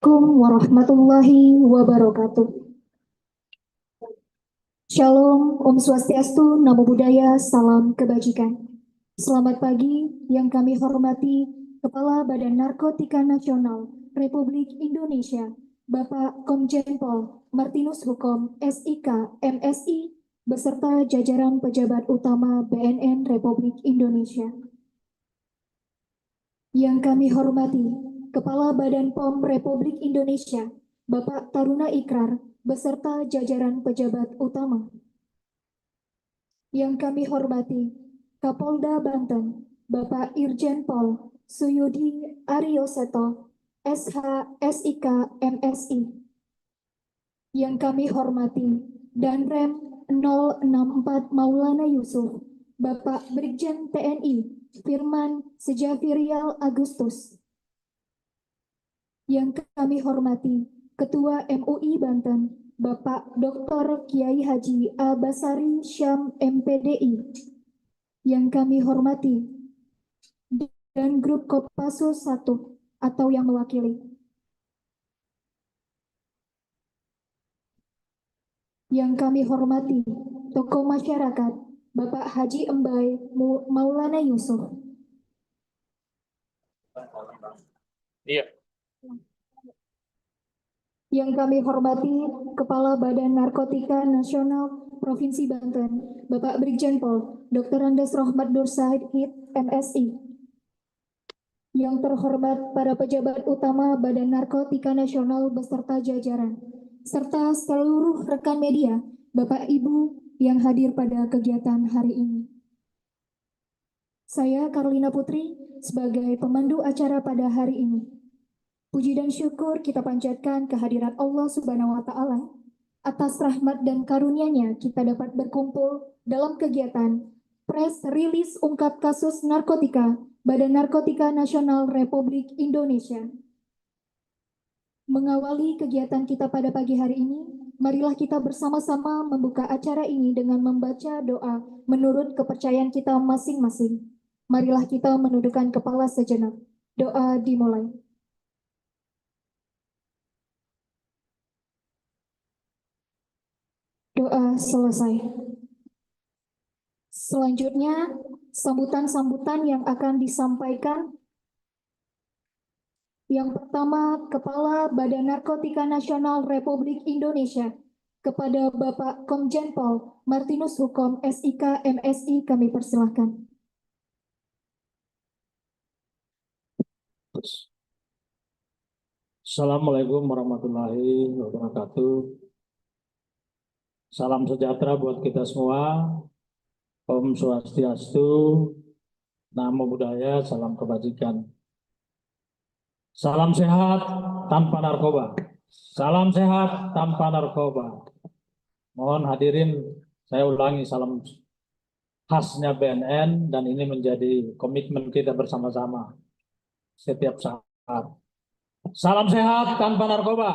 Assalamualaikum warahmatullahi wabarakatuh. Shalom, Om Swastiastu, Namo Buddhaya, Salam Kebajikan. Selamat pagi yang kami hormati Kepala Badan Narkotika Nasional Republik Indonesia, Bapak Komjen Pol Martinus Hukom, SIK, MSI, beserta jajaran pejabat utama BNN Republik Indonesia. Yang kami hormati Kepala Badan POM Republik Indonesia, Bapak Taruna Ikrar, beserta jajaran pejabat utama. Yang kami hormati Kapolda Banten, Bapak Irjen Pol Suyudi Aryoseto, SH, SIK, MSI. Yang kami hormati Danrem 064 Maulana Yusuf, Bapak Brigjen TNI Firman Sejafirial Agustus. Yang kami hormati Ketua MUI Banten, Bapak Dr. Kiai Haji Al-Basari Syam MPDI. Yang kami hormati dan grup Kopassus 1 atau yang mewakili. Yang kami hormati tokoh masyarakat, Bapak Haji Embai Maulana Yusuf. Iya. Yang kami hormati Kepala Badan Narkotika Nasional Provinsi Banten, Bapak Brigjen Pol Dr. Andes Rohmat Nur Said, MSI. Yang terhormat para pejabat utama Badan Narkotika Nasional beserta jajaran, serta seluruh rekan media, Bapak Ibu yang hadir pada kegiatan hari ini. Saya Carlina Putri sebagai pemandu acara pada hari ini. Puji dan syukur kita panjatkan kehadirat Allah Subhanahu wa Ta'ala. Atas rahmat dan karunia-Nya kita dapat berkumpul dalam kegiatan Press Rilis Ungkap Kasus Narkotika Badan Narkotika Nasional Republik Indonesia. Mengawali kegiatan kita pada pagi hari ini, marilah kita bersama-sama membuka acara ini dengan membaca doa menurut kepercayaan kita masing-masing. Marilah kita menundukkan kepala sejenak. Doa dimulai. Doa selesai. Selanjutnya, sambutan-sambutan yang akan disampaikan. Yang pertama, Kepala Badan Narkotika Nasional Republik Indonesia, kepada Bapak Komjen Pol Martinus Hukom, SIK, MSI, kami persilahkan. Assalamualaikum warahmatullahi wabarakatuh. Salam sejahtera buat kita semua. Om Swastiastu, Namo Buddhaya, salam kebajikan. Salam sehat tanpa narkoba. Salam sehat tanpa narkoba. Mohon hadirin, saya ulangi salam khasnya BNN dan ini menjadi komitmen kita bersama-sama setiap saat. Salam sehat tanpa narkoba.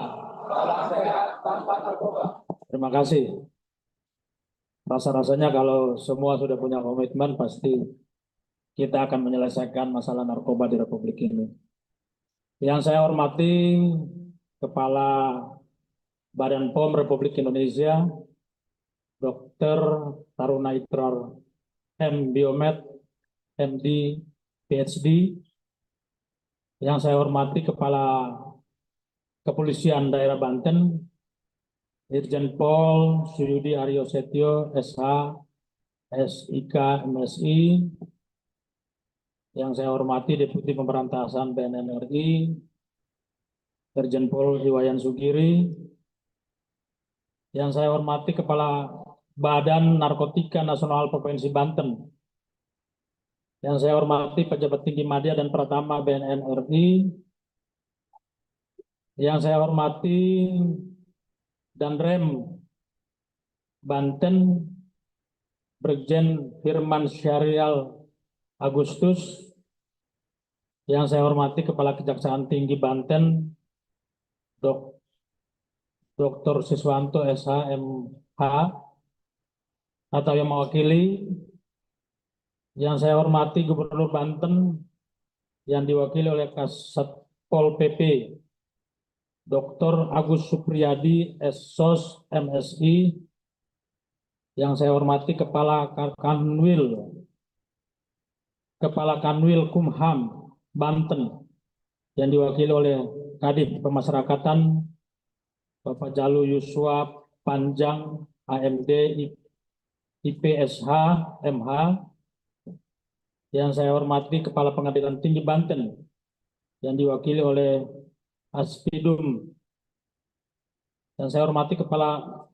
Salam sehat tanpa narkoba. Terima kasih. Rasa-rasanya kalau semua sudah punya komitmen, pasti kita akan menyelesaikan masalah narkoba di Republik ini. Yang saya hormati Kepala Badan POM Republik Indonesia, Dr. Taruna Ikrar M. Biomed, MD, PhD. Yang saya hormati Kepala Kepolisian Daerah Banten, Irjen Pol Suyudi Aryosetyo, SH, SIK, MSI. Yang saya hormati Deputi Pemberantasan BNN RI, Irjen Pol Iwayan Sugiri. Yang saya hormati Kepala Badan Narkotika Nasional Provinsi Banten. Yang saya hormati pejabat tinggi Madya dan Pratama BNN RI. Yang saya hormati Danrem Banten, Brigjen Firman Syarial Agustus. Yang saya hormati Kepala Kejaksaan Tinggi Banten, Dr. Siswanto SHMH atau yang mewakili. Yang saya hormati Gubernur Banten yang diwakili oleh Kasatpol PP Dr. Agus Supriyadi, SSOS, MSI, yang saya hormati Kepala Kanwil Kumham, Banten, yang diwakili oleh Kadif Pemasyarakatan, Bapak Jalu Yuswa Panjang, AMD, IPSH, MH, yang saya hormati Kepala Pengadilan Tinggi Banten, yang diwakili oleh Aspidum, dan saya hormati Kepala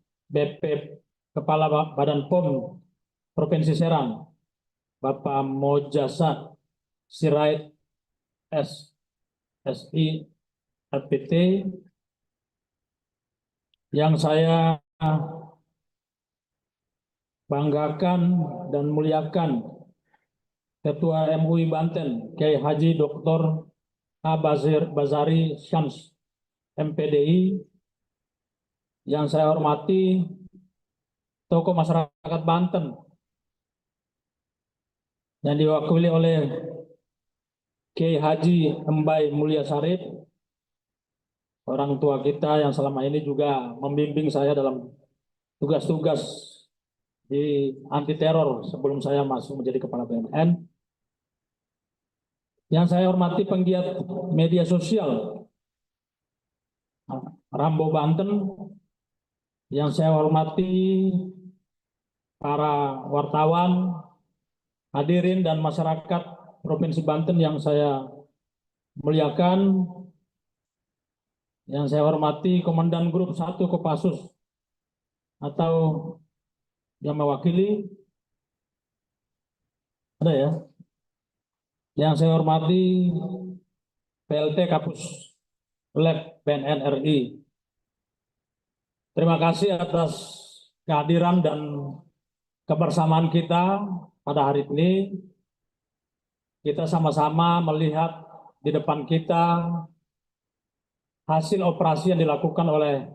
Badan POM Provinsi Serang, Bapak Mojasa Sirait SSI RPT, yang saya banggakan dan muliakan Ketua MUI Banten, Kiai Haji Dr. A. Bazari Syams, MPDI, yang saya hormati tokoh masyarakat Banten, yang diwakili oleh Kiai Haji Embai Mulia Sarip, orang tua kita yang selama ini juga membimbing saya dalam tugas-tugas di anti teror sebelum saya masuk menjadi Kepala BNN. Yang saya hormati penggiat media sosial Rambo Banten, yang saya hormati para wartawan, hadirin dan masyarakat Provinsi Banten yang saya muliakan, yang saya hormati Komandan Grup 1 Kopassus atau yang mewakili, ada ya, yang saya hormati PLT Kapus Lab BNN RI. Terima kasih atas kehadiran dan kebersamaan kita pada hari ini. Kita sama-sama melihat di depan kita hasil operasi yang dilakukan oleh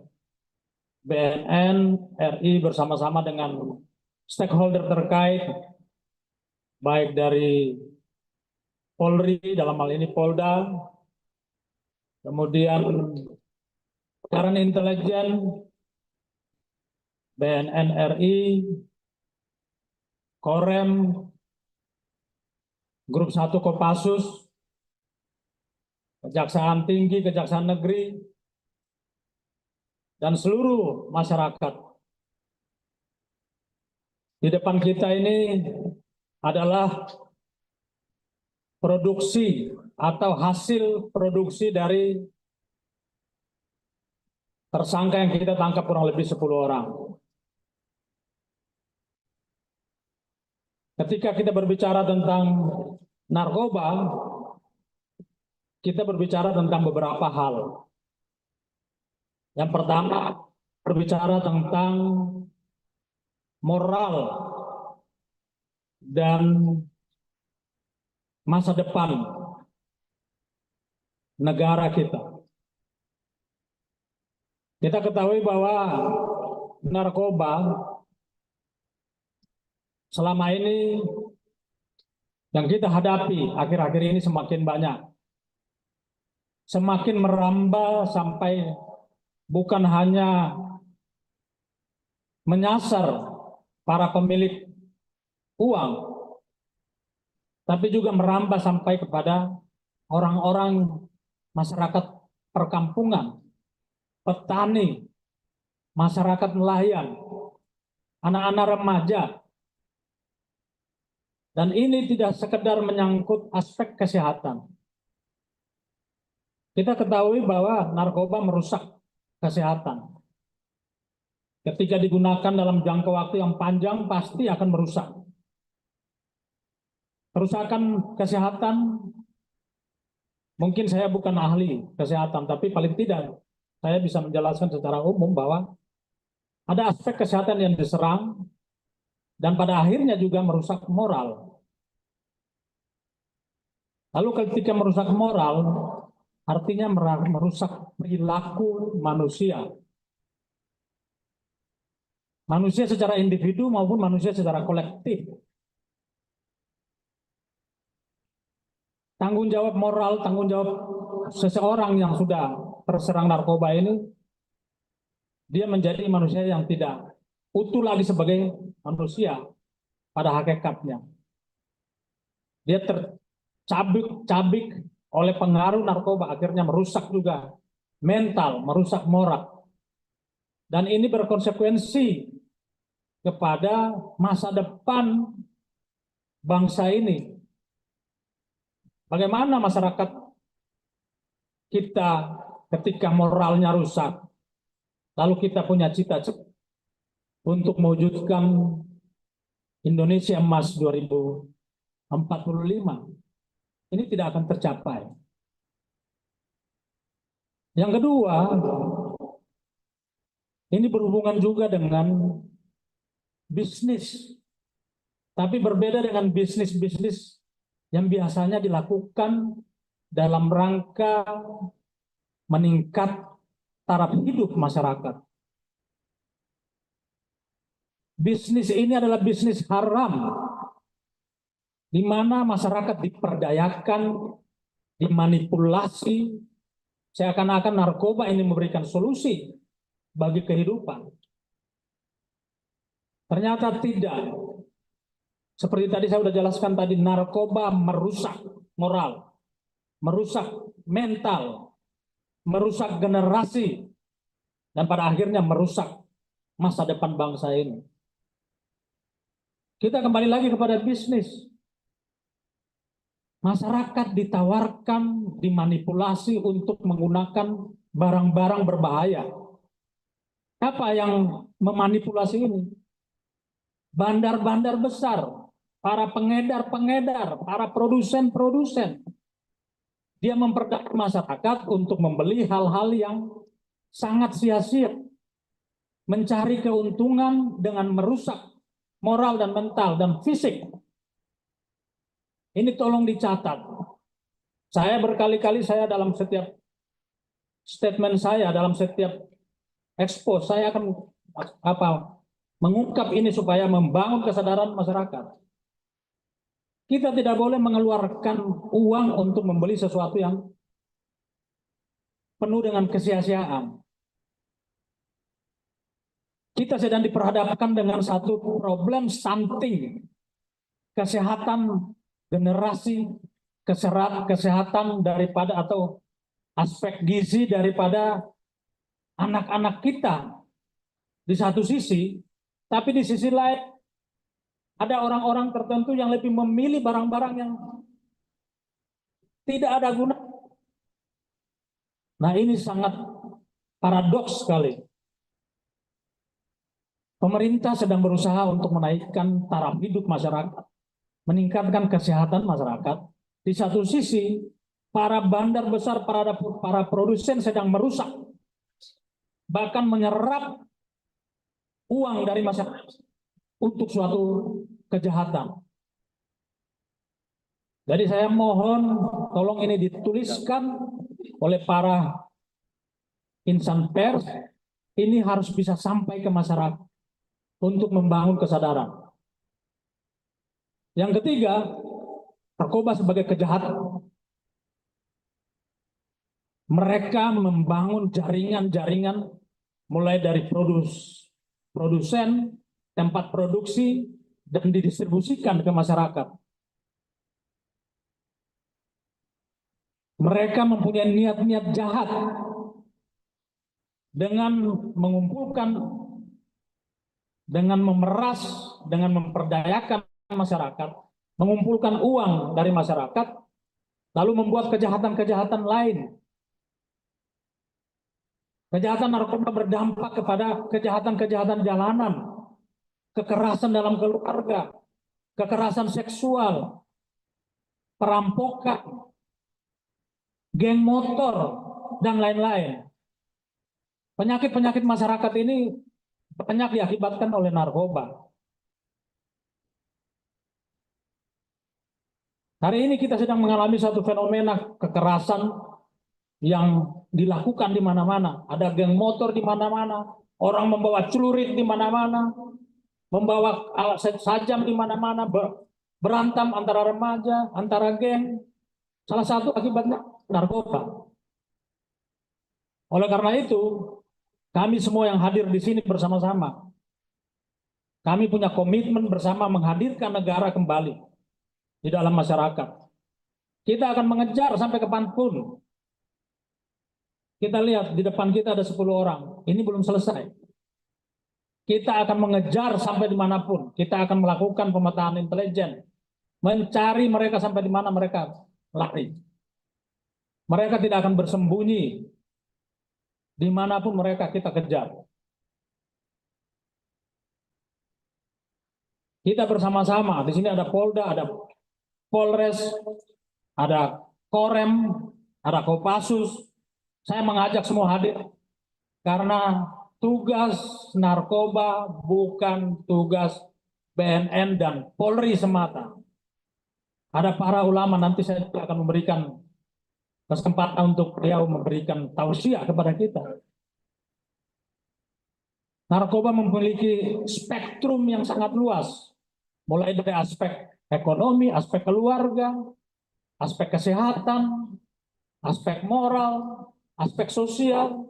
BNN RI bersama-sama dengan stakeholder terkait, baik dari Polri, dalam hal ini Polda, kemudian Badan Intelijen, BNN RI, Korem, Grup 1 Kopassus, Kejaksaan Tinggi, Kejaksaan Negeri, dan seluruh masyarakat. Di depan kita ini adalah produksi atau hasil produksi dari tersangka yang kita tangkap kurang lebih 10 orang. Ketika kita berbicara tentang narkoba, kita berbicara tentang beberapa hal. Yang pertama, berbicara tentang moral dan masa depan negara kita. Kita ketahui bahwa narkoba selama ini yang kita hadapi akhir-akhir ini semakin banyak. Semakin merambah sampai bukan hanya menyasar para pemilik uang, tapi juga merambah sampai kepada orang-orang masyarakat perkampungan, petani, masyarakat nelayan, anak-anak remaja. Dan ini tidak sekedar menyangkut aspek kesehatan. Kita ketahui bahwa narkoba merusak kesehatan. Ketika digunakan dalam jangka waktu yang panjang, pasti akan merusak. Kerusakan kesehatan, mungkin saya bukan ahli kesehatan, tapi paling tidak saya bisa menjelaskan secara umum bahwa ada aspek kesehatan yang diserang, dan pada akhirnya juga merusak moral. Lalu ketika merusak moral, artinya merusak perilaku manusia. Manusia secara individu maupun manusia secara kolektif. Tanggung jawab moral, tanggung jawab seseorang yang sudah terserang narkoba ini, dia menjadi manusia yang tidak utuh lagi sebagai manusia pada hakikatnya. Dia tercabik-cabik oleh pengaruh narkoba, akhirnya merusak juga mental, merusak moral. Dan ini berkonsekuensi kepada masa depan bangsa ini. Bagaimana masyarakat kita ketika moralnya rusak, lalu kita punya cita-cita untuk mewujudkan Indonesia Emas 2045, ini tidak akan tercapai. Yang kedua, ini berhubungan juga dengan bisnis, tapi berbeda dengan bisnis-bisnis yang biasanya dilakukan dalam rangka meningkat taraf hidup masyarakat. Bisnis ini adalah bisnis haram, di mana masyarakat diperdayakan, dimanipulasi, seakan-akan narkoba ini memberikan solusi bagi kehidupan. Ternyata tidak. Seperti tadi saya sudah jelaskan tadi, narkoba merusak moral, merusak mental, merusak generasi, dan pada akhirnya merusak masa depan bangsa ini. Kita kembali lagi kepada bisnis. Masyarakat ditawarkan, dimanipulasi untuk menggunakan barang-barang berbahaya. Apa yang memanipulasi ini? Bandar-bandar besar, para pengedar-pengedar, para produsen-produsen. Dia memperdayakan masyarakat untuk membeli hal-hal yang sangat sia-sia. Mencari keuntungan dengan merusak moral dan mental dan fisik. Ini tolong dicatat. Saya berkali-kali, saya dalam setiap statement saya, dalam setiap expose, saya akan mengungkap ini supaya membangun kesadaran masyarakat. Kita tidak boleh mengeluarkan uang untuk membeli sesuatu yang penuh dengan kesia-siaan. Kita sedang diperhadapkan dengan satu problem stunting, kesehatan generasi, kesehatan daripada atau aspek gizi daripada anak-anak kita di satu sisi, tapi di sisi lain ada orang-orang tertentu yang lebih memilih barang-barang yang tidak ada guna. Nah, ini sangat paradoks sekali. Pemerintah sedang berusaha untuk menaikkan taraf hidup masyarakat, meningkatkan kesehatan masyarakat. Di satu sisi, para bandar besar, para produsen sedang merusak, bahkan menyerap uang dari masyarakat untuk suatu kejahatan. Jadi saya mohon, tolong ini dituliskan oleh para insan pers, ini harus bisa sampai ke masyarakat untuk membangun kesadaran. Yang ketiga, narkoba sebagai kejahatan. Mereka membangun jaringan-jaringan mulai dari produsen, tempat produksi, dan didistribusikan ke masyarakat. Mereka mempunyai niat-niat jahat dengan mengumpulkan, dengan memeras, dengan memperdayakan masyarakat, mengumpulkan uang dari masyarakat, lalu membuat kejahatan-kejahatan lain. Kejahatan narkoba berdampak kepada kejahatan-kejahatan jalanan, kekerasan dalam keluarga, kekerasan seksual, perampokan, geng motor, dan lain-lain. Penyakit-penyakit masyarakat ini banyak diakibatkan oleh narkoba. Hari ini kita sedang mengalami satu fenomena kekerasan yang dilakukan di mana-mana. Ada geng motor di mana-mana, orang membawa celurit di mana-mana, membawa alat sajam di mana-mana, berantam antara remaja, antara geng. Salah satu akibatnya narkoba. Oleh karena itu, kami semua yang hadir di sini bersama-sama, kami punya komitmen bersama menghadirkan negara kembali di dalam masyarakat. Kita akan mengejar sampai kapanpun. Kita lihat di depan kita ada 10 orang, ini belum selesai. Kita akan mengejar sampai dimanapun. Kita akan melakukan pemetaan intelijen, mencari mereka sampai di mana mereka lari. Mereka tidak akan bersembunyi dimanapun mereka kita kejar. Kita bersama-sama, di sini ada Polda, ada Polres, ada Korem, ada Kopassus. Saya mengajak semua hadir, karena tugas narkoba bukan tugas BNN dan Polri semata. Ada para ulama, nanti saya akan memberikan kesempatan untuk beliau memberikan tausiah kepada kita. Narkoba memiliki spektrum yang sangat luas, mulai dari aspek ekonomi, aspek keluarga, aspek kesehatan, aspek moral, aspek sosial.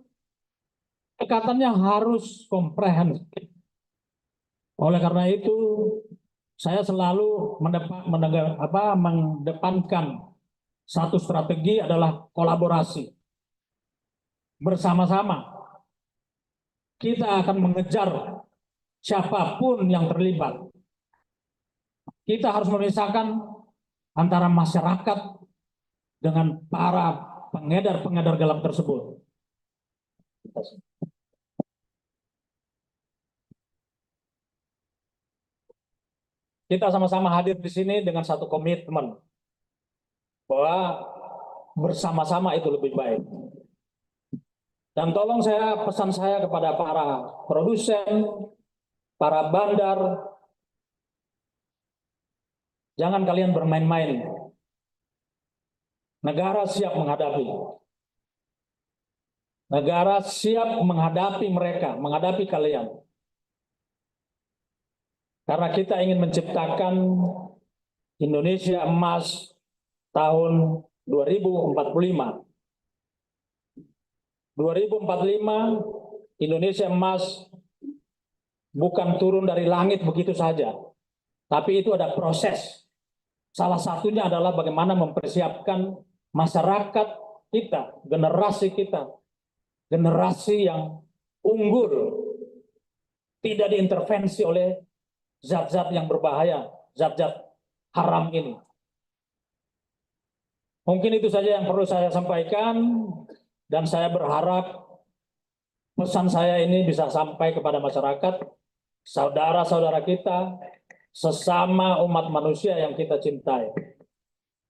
Ikatannya harus komprehensif. Oleh karena itu, saya selalu mendepankan satu strategi adalah kolaborasi. Bersama-sama, kita akan mengejar siapapun yang terlibat. Kita harus memisahkan antara masyarakat dengan para pengedar-pengedar gelap tersebut. Kita sama-sama hadir di sini dengan satu komitmen bahwa bersama-sama itu lebih baik. Dan tolong pesan saya kepada para produsen, para bandar, jangan kalian bermain-main. Negara siap menghadapi. Negara siap menghadapi mereka, menghadapi kalian. Karena kita ingin menciptakan Indonesia emas tahun 2045. 2045 Indonesia emas bukan turun dari langit begitu saja, tapi itu ada proses. Salah satunya adalah bagaimana mempersiapkan masyarakat kita, generasi yang unggul, tidak diintervensi oleh zat-zat yang berbahaya, zat-zat haram ini. Mungkin itu saja yang perlu saya sampaikan, dan saya berharap pesan saya ini bisa sampai kepada masyarakat, saudara-saudara kita, sesama umat manusia yang kita cintai,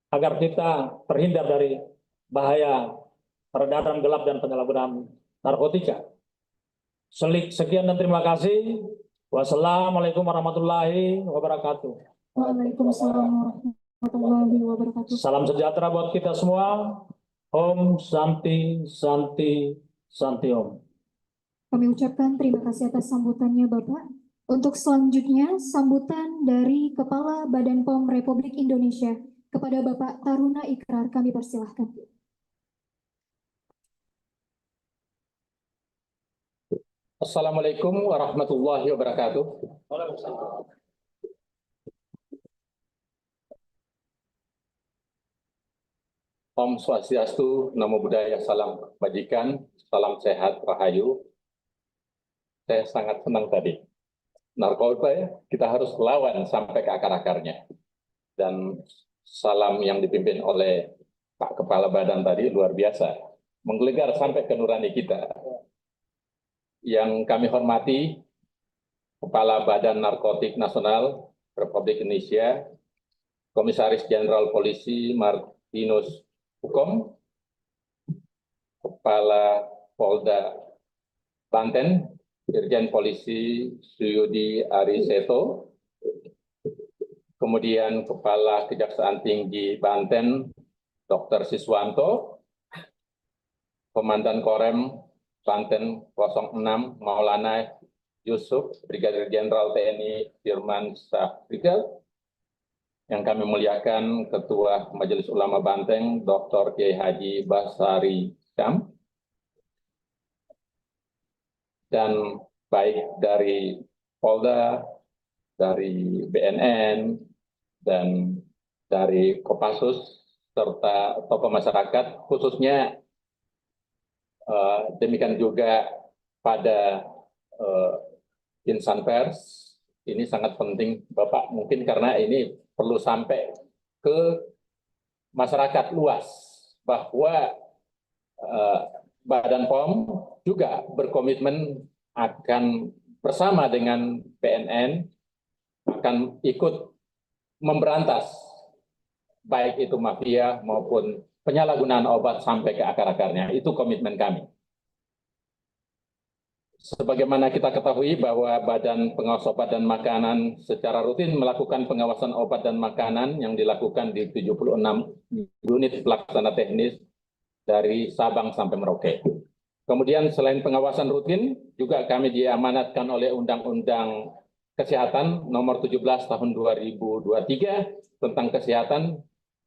agar kita terhindar dari bahaya peredaran gelap dan penyalahgunaan narkotika. Sekian dan terima kasih. Wassalamualaikum warahmatullahi wabarakatuh. Waalaikumsalam warahmatullahi wabarakatuh. Salam sejahtera buat kita semua. Om Santi Santi Santi Om. Kami ucapkan terima kasih atas sambutannya Bapak. Untuk selanjutnya, sambutan dari Kepala Badan POM Republik Indonesia kepada Bapak Taruna Ikrar, kami persilahkan. Assalamualaikum warahmatullahi wabarakatuh. Om Swastiastu, Namo Buddhaya, salam kebajikan, salam sehat, rahayu. Saya sangat senang tadi. Narkoba ya, kita harus lawan sampai ke akar-akarnya. Dan salam yang dipimpin oleh Pak Kepala Badan tadi luar biasa. Menggelegar sampai ke nurani kita. Yang kami hormati, Kepala Badan Narkotik Nasional Republik Indonesia, Komisaris Jenderal Polisi Martinus Hukom, Kepala Polda Banten, Irjen Polisi Suyudi Ariseto, kemudian Kepala Kejaksaan Tinggi Banten, Dr. Siswanto, Komandan Korem Banten 06 Maulana Yusuf, Brigadir Jenderal TNI Firman Safrigal, yang kami muliakan Ketua Majelis Ulama Banten, Dr. Kiai Haji Basari Syam, dan baik dari Polda, dari BNN, dan dari Kopassus, serta tokoh masyarakat, khususnya demikian juga pada insan pers. Ini sangat penting, Bapak, mungkin karena ini perlu sampai ke masyarakat luas, bahwa Badan POM juga berkomitmen akan bersama dengan BNN akan ikut memberantas baik itu mafia maupun penyalahgunaan obat sampai ke akar-akarnya. Itu komitmen kami. Sebagaimana kita ketahui bahwa Badan Pengawas Obat dan Makanan secara rutin melakukan pengawasan obat dan makanan yang dilakukan di 76 unit pelaksana teknis dari Sabang sampai Merauke. Kemudian selain pengawasan rutin, juga kami diamanatkan oleh Undang-Undang Kesehatan Nomor 17 Tahun 2023 tentang kesehatan.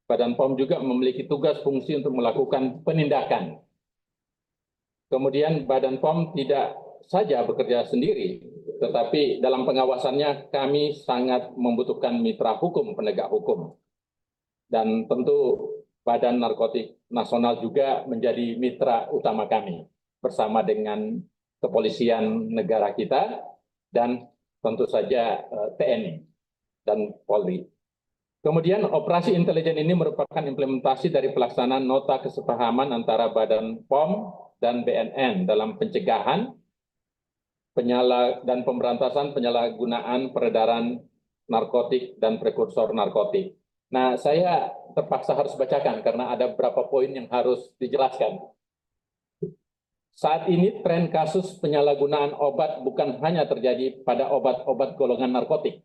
Badan POM juga memiliki tugas fungsi untuk melakukan penindakan. Kemudian Badan POM tidak saja bekerja sendiri, tetapi dalam pengawasannya kami sangat membutuhkan mitra hukum, penegak hukum. Dan tentu Badan Narkotik Nasional juga menjadi mitra utama kami, bersama dengan kepolisian negara kita, dan tentu saja TNI dan Polri. Kemudian operasi intelijen ini merupakan implementasi dari pelaksanaan nota kesepahaman antara Badan POM dan BNN dalam pencegahan dan pemberantasan penyalahgunaan peredaran narkotik dan prekursor narkotik. Nah, saya terpaksa harus bacakan karena ada beberapa poin yang harus dijelaskan. Saat ini tren kasus penyalahgunaan obat bukan hanya terjadi pada obat-obat golongan narkotik,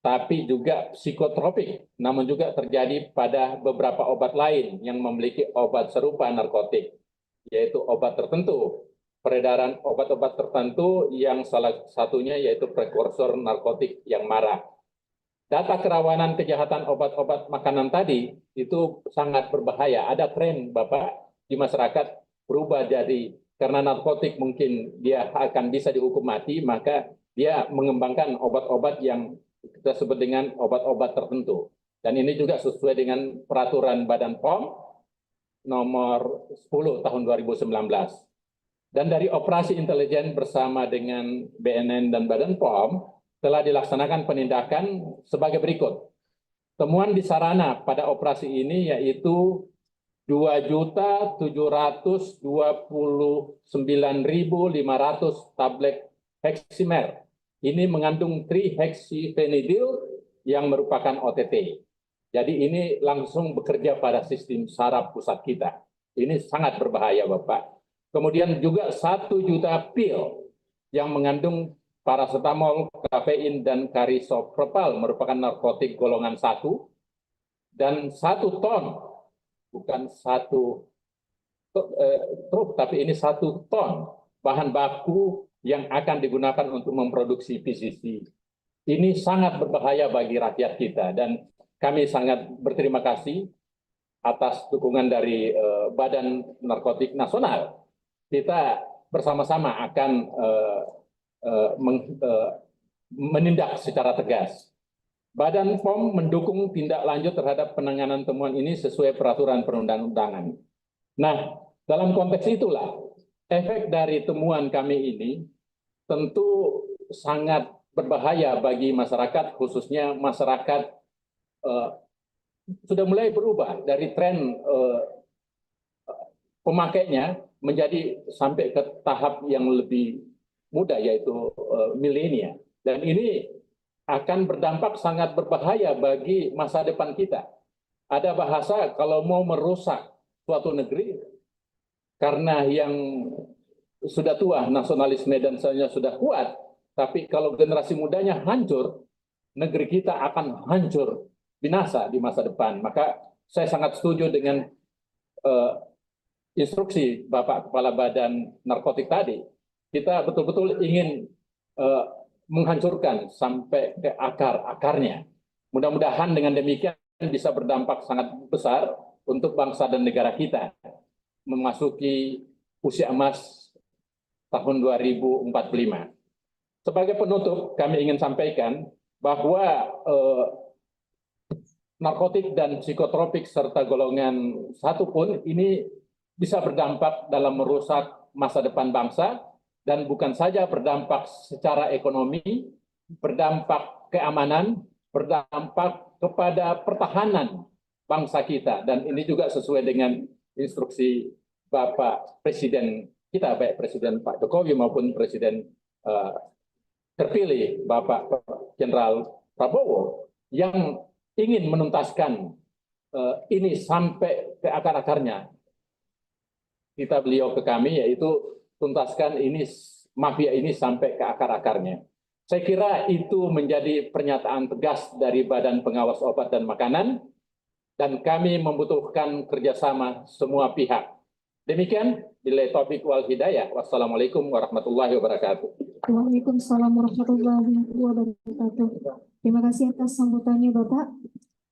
tapi juga psikotropik, namun juga terjadi pada beberapa obat lain yang memiliki obat serupa narkotik, yaitu obat tertentu, peredaran obat-obat tertentu yang salah satunya yaitu prekursor narkotik yang marak. Data kerawanan kejahatan obat-obat makanan tadi itu sangat berbahaya. Ada tren, Bapak, di masyarakat berubah jadi karena narkotik mungkin dia akan bisa dihukum mati, maka dia mengembangkan obat-obat yang kita sebut dengan obat-obat tertentu. Dan ini juga sesuai dengan peraturan Badan POM nomor 10 tahun 2019. Dan dari operasi intelijen bersama dengan BNN dan Badan POM telah dilaksanakan penindakan sebagai berikut. Temuan di sarana pada operasi ini yaitu 2.729.500 tablet heximer. Ini mengandung trihexyphenidil yang merupakan OTT. Jadi ini langsung bekerja pada sistem saraf pusat kita. Ini sangat berbahaya, Bapak. Kemudian juga 1 juta pil yang mengandung paracetamol, kafein, dan karisopropal merupakan narkotik golongan 1, dan 1 ton, bukan 1 truk, tapi ini 1 ton bahan baku yang akan digunakan untuk memproduksi PCC. Ini sangat berbahaya bagi rakyat kita, dan kami sangat berterima kasih atas dukungan dari Badan Narkotik Nasional. Kita bersama-sama akan menindak secara tegas. Badan POM mendukung tindak lanjut terhadap penanganan temuan ini sesuai peraturan perundang-undangan. Nah, dalam konteks itulah, efek dari temuan kami ini tentu sangat berbahaya bagi masyarakat, khususnya masyarakat sudah mulai berubah dari tren pemakainya menjadi sampai ke tahap yang lebih muda, yaitu milenial. Dan ini akan berdampak sangat berbahaya bagi masa depan kita. Ada bahasa kalau mau merusak suatu negeri, karena yang sudah tua, nasionalisme dan sebagainya sudah kuat, tapi kalau generasi mudanya hancur, negeri kita akan hancur, binasa di masa depan. Maka saya sangat setuju dengan instruksi Bapak Kepala Badan Narkotik tadi. Kita betul-betul ingin menghancurkan sampai ke akar-akarnya. Mudah-mudahan dengan demikian bisa berdampak sangat besar untuk bangsa dan negara kita memasuki usia emas tahun 2045. Sebagai penutup, kami ingin sampaikan bahwa narkotik dan psikotropik serta golongan satu pun ini bisa berdampak dalam merusak masa depan bangsa, dan bukan saja berdampak secara ekonomi, berdampak keamanan, berdampak kepada pertahanan bangsa kita. Dan ini juga sesuai dengan instruksi Bapak Presiden kita, baik Presiden Pak Jokowi maupun Presiden terpilih Bapak Jenderal Prabowo, yang ingin menuntaskan ini sampai ke akar-akarnya. Kita beliau ke kami, yaitu tuntaskan ini, mafia ini sampai ke akar-akarnya. Saya kira itu menjadi pernyataan tegas dari Badan Pengawas Obat dan Makanan, dan kami membutuhkan kerjasama semua pihak. Demikian, billahi taufiq wal hidayah. Wassalamualaikum warahmatullahi wabarakatuh. Waalaikumsalam warahmatullahi wabarakatuh. Terima kasih atas sambutannya, Bapak.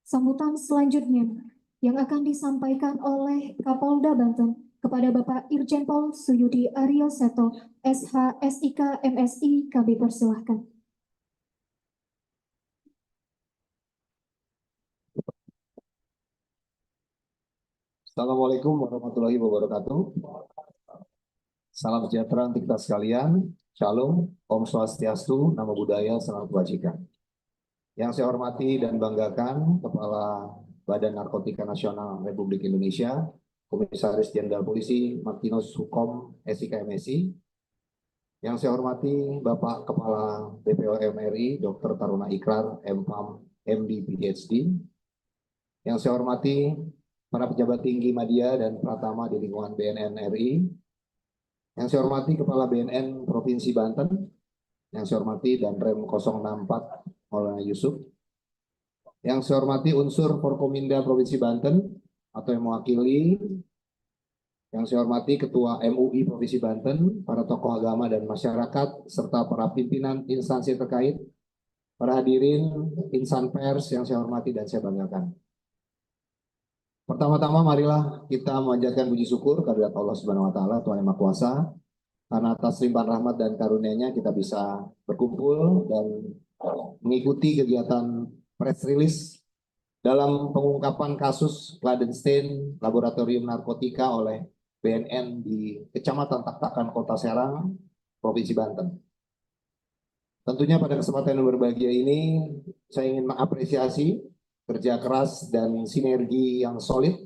Sambutan selanjutnya yang akan disampaikan oleh Kapolda Banten kepada Bapak Irjen Pol Suyudi Aryo Seto, SH, SIK, MSI, kami persilahkan. Assalamualaikum warahmatullahi wabarakatuh. Salam sejahtera untuk kita sekalian. Shalom, Om Swastiastu, Namo Buddhaya, Salam Kebajikan. Yang saya hormati dan banggakan Kepala Badan Narkotika Nasional Republik Indonesia, Komisaris Jenderal Polisi Martinus Hukom SIK MSI. Yang saya hormati Bapak Kepala BPOM RI, Dr. Taruna Ikrar, MPAM, MD, PhD. Yang saya hormati para pejabat tinggi media dan pratama di lingkungan BNN RI. Yang saya hormati Kepala BNN Provinsi Banten. Yang saya hormati dan Rem 064 Maulana Yusuf. Yang saya hormati unsur Forkominda Provinsi Banten atau yang mewakili. Yang saya hormati Ketua MUI Provinsi Banten, para tokoh agama dan masyarakat, serta para pimpinan instansi terkait, para hadirin, insan pers yang saya hormati dan saya banggakan. Pertama-tama marilah kita memanjatkan puji syukur kehadirat Allah Subhanahu wa taala, Tuhan Yang Maha Kuasa, karena atas limpahan rahmat dan karunia-Nya kita bisa berkumpul dan mengikuti kegiatan press release dalam pengungkapan kasus Clandestine Laboratorium Narkotika oleh BNN di Kecamatan Taktakan, Kota Serang, Provinsi Banten. Tentunya pada kesempatan yang berbahagia ini saya ingin mengapresiasi kerja keras dan sinergi yang solid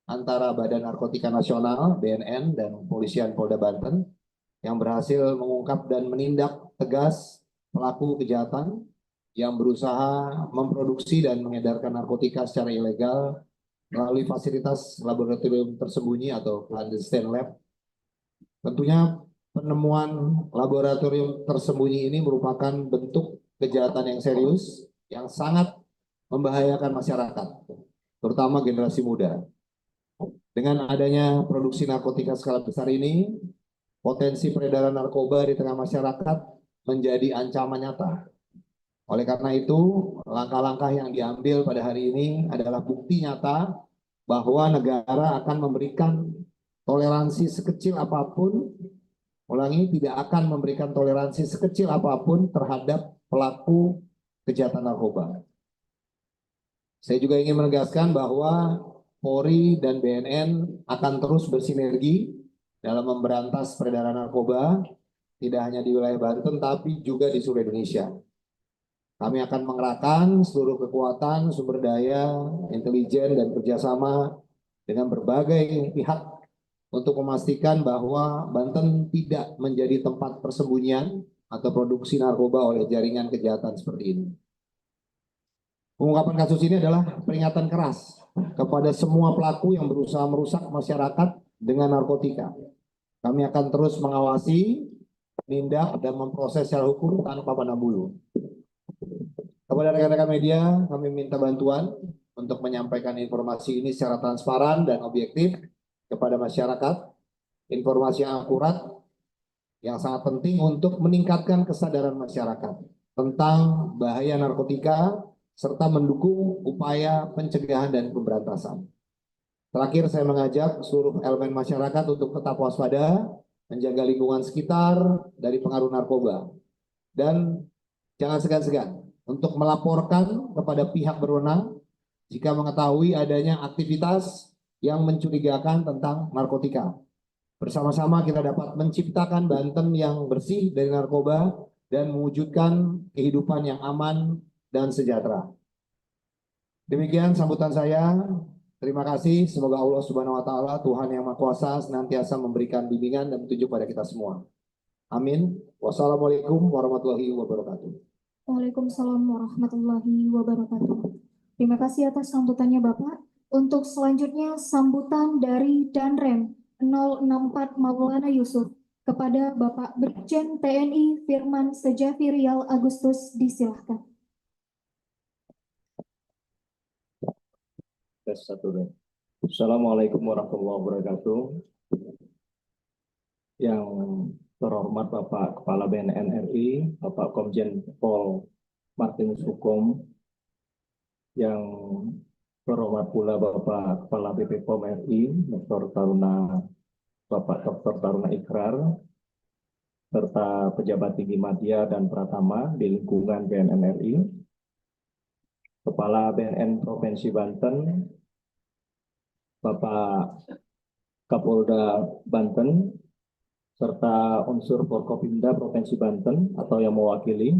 antara Badan Narkotika Nasional (BNN) dan Kepolisian Polda Banten yang berhasil mengungkap dan menindak tegas pelaku kejahatan yang berusaha memproduksi dan mengedarkan narkotika secara ilegal melalui fasilitas laboratorium tersembunyi atau clandestine lab. Tentunya penemuan laboratorium tersembunyi ini merupakan bentuk kejahatan yang serius, yang sangat membahayakan masyarakat, terutama generasi muda. Dengan adanya produksi narkotika skala besar ini, potensi peredaran narkoba di tengah masyarakat menjadi ancaman nyata. Oleh karena itu, langkah-langkah yang diambil pada hari ini adalah bukti nyata bahwa negara akan memberikan toleransi sekecil apapun, tidak akan memberikan toleransi sekecil apapun terhadap pelaku kejahatan narkoba. Saya juga ingin menegaskan bahwa Polri dan BNN akan terus bersinergi dalam memberantas peredaran narkoba, tidak hanya di wilayah Banten, tapi juga di seluruh Indonesia. Kami akan mengerahkan seluruh kekuatan, sumber daya, intelijen, dan kerjasama dengan berbagai pihak untuk memastikan bahwa Banten tidak menjadi tempat persembunyian atau produksi narkoba oleh jaringan kejahatan seperti ini. Pengungkapan kasus ini adalah peringatan keras kepada semua pelaku yang berusaha merusak masyarakat dengan narkotika. Kami akan terus mengawasi, menindak, dan memproses secara hukum tanpa pandang bulu. Kepada rekan-rekan media, kami minta bantuan untuk menyampaikan informasi ini secara transparan dan objektif kepada masyarakat. Informasi yang akurat, yang sangat penting untuk meningkatkan kesadaran masyarakat tentang bahaya narkotika, serta mendukung upaya pencegahan dan pemberantasan. Terakhir, saya mengajak seluruh elemen masyarakat untuk tetap waspada, menjaga lingkungan sekitar dari pengaruh narkoba. Dan jangan segan-segan untuk melaporkan kepada pihak berwenang jika mengetahui adanya aktivitas yang mencurigakan tentang narkotika. Bersama-sama kita dapat menciptakan Banten yang bersih dari narkoba dan mewujudkan kehidupan yang aman dan sejahtera. Demikian sambutan saya. Terima kasih. Semoga Allah Subhanahu wa taala, Tuhan yang Maha Kuasa, senantiasa memberikan bimbingan dan petunjuk pada kita semua. Amin. Wassalamualaikum warahmatullahi wabarakatuh. Waalaikumsalam warahmatullahi wabarakatuh. Terima kasih atas sambutannya Bapak. Untuk selanjutnya sambutan dari Danrem 064 Maulana Yusuf kepada Bapak Brigjen TNI Firman Sejafi Rial Agustus, disilahkan. Assalamualaikum warahmatullahi wabarakatuh. Yang terhormat Bapak Kepala BNN RI, Bapak Komjen Pol Martinus Hukum, yang terhormat pula Bapak Kepala BP POM RI, Bapak Dr. Taruna Ikrar, serta pejabat tinggi media dan pratama di lingkungan BNN RI, Kepala BNN Provinsi Banten, Bapak Kapolda Banten, serta unsur Forkopimda Provinsi Banten atau yang mewakili,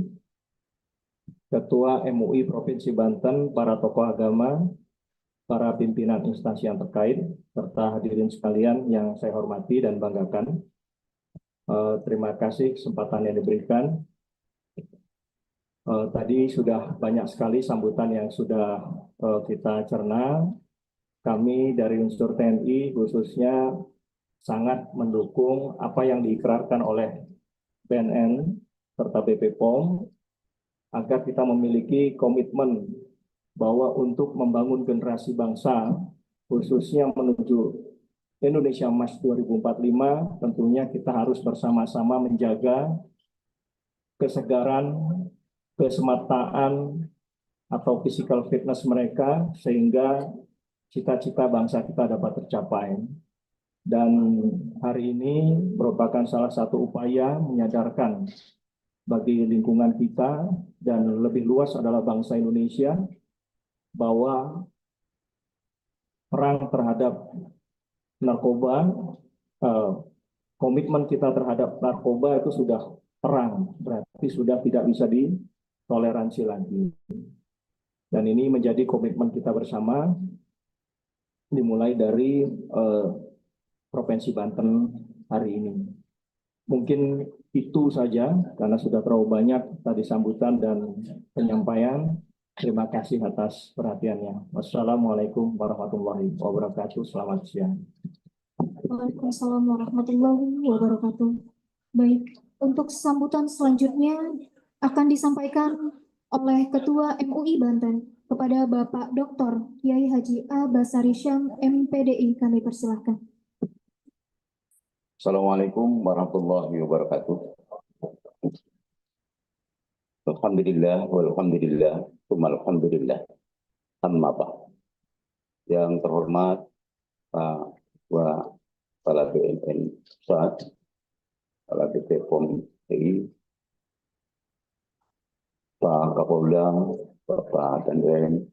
Ketua MUI Provinsi Banten, para tokoh agama, para pimpinan instansi yang terkait, serta hadirin sekalian yang saya hormati dan banggakan. Terima kasih kesempatan yang diberikan. Tadi sudah banyak sekali sambutan yang sudah kita cerna. Kami dari unsur TNI khususnya sangat mendukung apa yang diikrarkan oleh BNN serta BP POM agar kita memiliki komitmen bahwa untuk membangun generasi bangsa khususnya menuju Indonesia Emas 2045 tentunya kita harus bersama-sama menjaga kesegaran, kesemataan atau physical fitness mereka sehingga cita-cita bangsa kita dapat tercapai. Dan hari ini merupakan salah satu upaya menyadarkan bagi lingkungan kita dan lebih luas adalah bangsa Indonesia bahwa perang terhadap narkoba, komitmen kita terhadap narkoba itu sudah perang, berarti sudah tidak bisa ditoleransi lagi. Dan ini menjadi komitmen kita bersama, dimulai dari Provinsi Banten hari ini. Mungkin itu saja, karena sudah terlalu banyak tadi sambutan dan penyampaian. Terima kasih atas perhatiannya. Wassalamualaikum warahmatullahi wabarakatuh. Selamat siang. Waalaikumsalam warahmatullahi wabarakatuh. Baik, untuk sambutan selanjutnya akan disampaikan oleh Ketua MUI Banten kepada Bapak Dr. Kiai Haji A. Basari Syam, MPDI. Kami persilahkan. Assalamualaikum warahmatullahi wabarakatuh. Alhamdulillah, walhamdulillah, alhamdulillah. Amma ba'd. Yang terhormat Pak Kepala BNN Pusat, Kepala BP POM RI, Pak Kapolda, Bapak Danrem,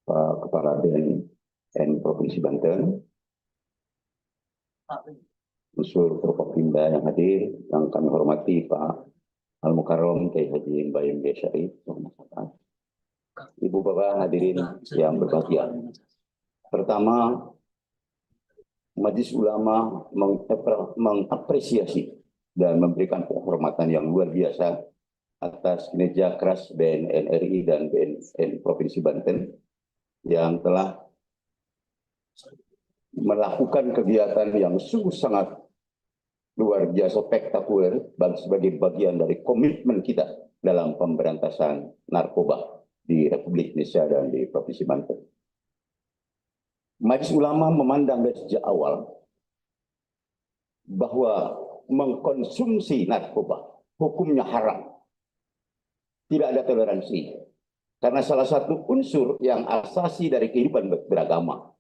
Pak Kepala BNN Provinsi Banten, unsur Forkopimda yang hadir, yang kami hormati Pak Al-Mukarram Kiai Haji Bayem Syarif, Ibu Bapak hadirin yang berbahagia. Pertama, Majelis Ulama mengapresiasi dan memberikan penghormatan yang luar biasa atas kinerja keras BNN RI dan BNN Provinsi Banten yang telah melakukan kegiatan yang sungguh sangat luar biasa spektakuler sebagai bagian dari komitmen kita dalam pemberantasan narkoba di Republik Indonesia dan di Provinsi Banten. Majelis Ulama memandang dari sejak awal bahwa mengkonsumsi narkoba hukumnya haram. Tidak ada toleransi. Karena salah satu unsur yang asasi dari kehidupan beragama.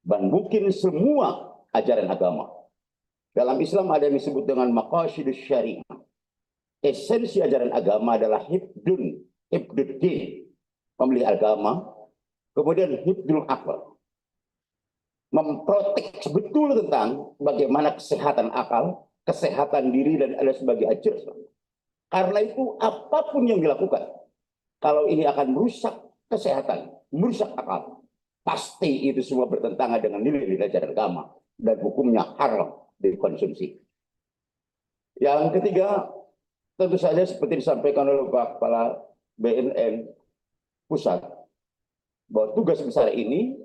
Dan mungkin semua ajaran agama. Dalam Islam ada yang disebut dengan maqasidus syariah. Esensi ajaran agama adalah hifduddin, memelihara agama, kemudian hifdul akal, memprotek betul tentang bagaimana kesehatan akal, kesehatan diri, dan ada sebagai ajaran. Karena itu apapun yang dilakukan, kalau ini akan merusak kesehatan, merusak akal, pasti itu semua bertentangan dengan nilai-nilai ajaran agama dan hukumnya haram dikonsumsi. Yang ketiga, tentu saja seperti disampaikan oleh Pak Kepala BNN Pusat, bahwa tugas besar ini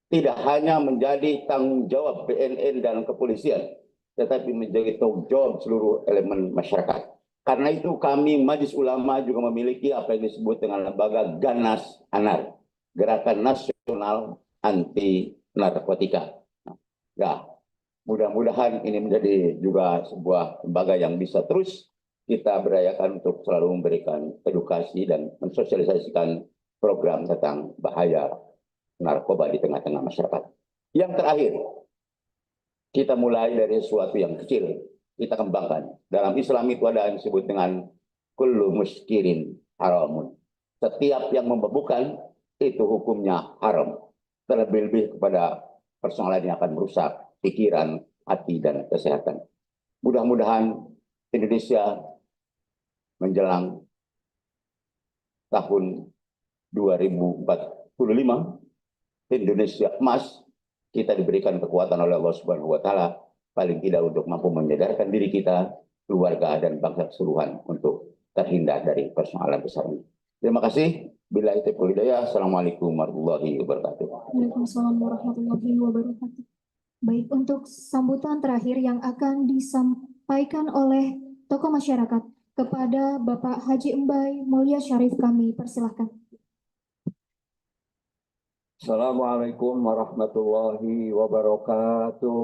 tidak hanya menjadi tanggung jawab BNN dan kepolisian, tetapi menjadi tanggung jawab seluruh elemen masyarakat. Karena itu kami Majelis Ulama juga memiliki apa yang disebut dengan lembaga Ganas Anar, Gerakan Nasional Anti Narkotika. Ya, mudah-mudahan ini menjadi juga sebuah lembaga yang bisa terus kita berdayakan untuk selalu memberikan edukasi dan mensosialisasikan program tentang bahaya narkoba di tengah-tengah masyarakat. Yang terakhir, kita mulai dari sesuatu yang kecil, kita kembangkan. Dalam Islam itu ada yang disebut dengan kullu muskirin haramun. Setiap yang memabukkan itu hukumnya haram. Terlebih-lebih kepada persoalan yang akan merusak pikiran, hati, dan kesehatan. Mudah-mudahan Indonesia menjelang tahun 2045, Indonesia emas, kita diberikan kekuatan oleh Allah Subhanahu wa Ta'ala, paling tidak untuk mampu menyadarkan diri kita, keluarga, dan bangsa keseluruhan untuk terhindar dari persoalan besar ini. Terima kasih. Billahi taufiq hidayah. Assalamualaikum warahmatullahi wabarakatuh. Waalaikumsalam warahmatullahi wabarakatuh. Baik, untuk sambutan terakhir yang akan disampaikan oleh tokoh masyarakat kepada Bapak Haji Embai Mulia Syarif, kami persilahkan. Assalamualaikum warahmatullahi wabarakatuh.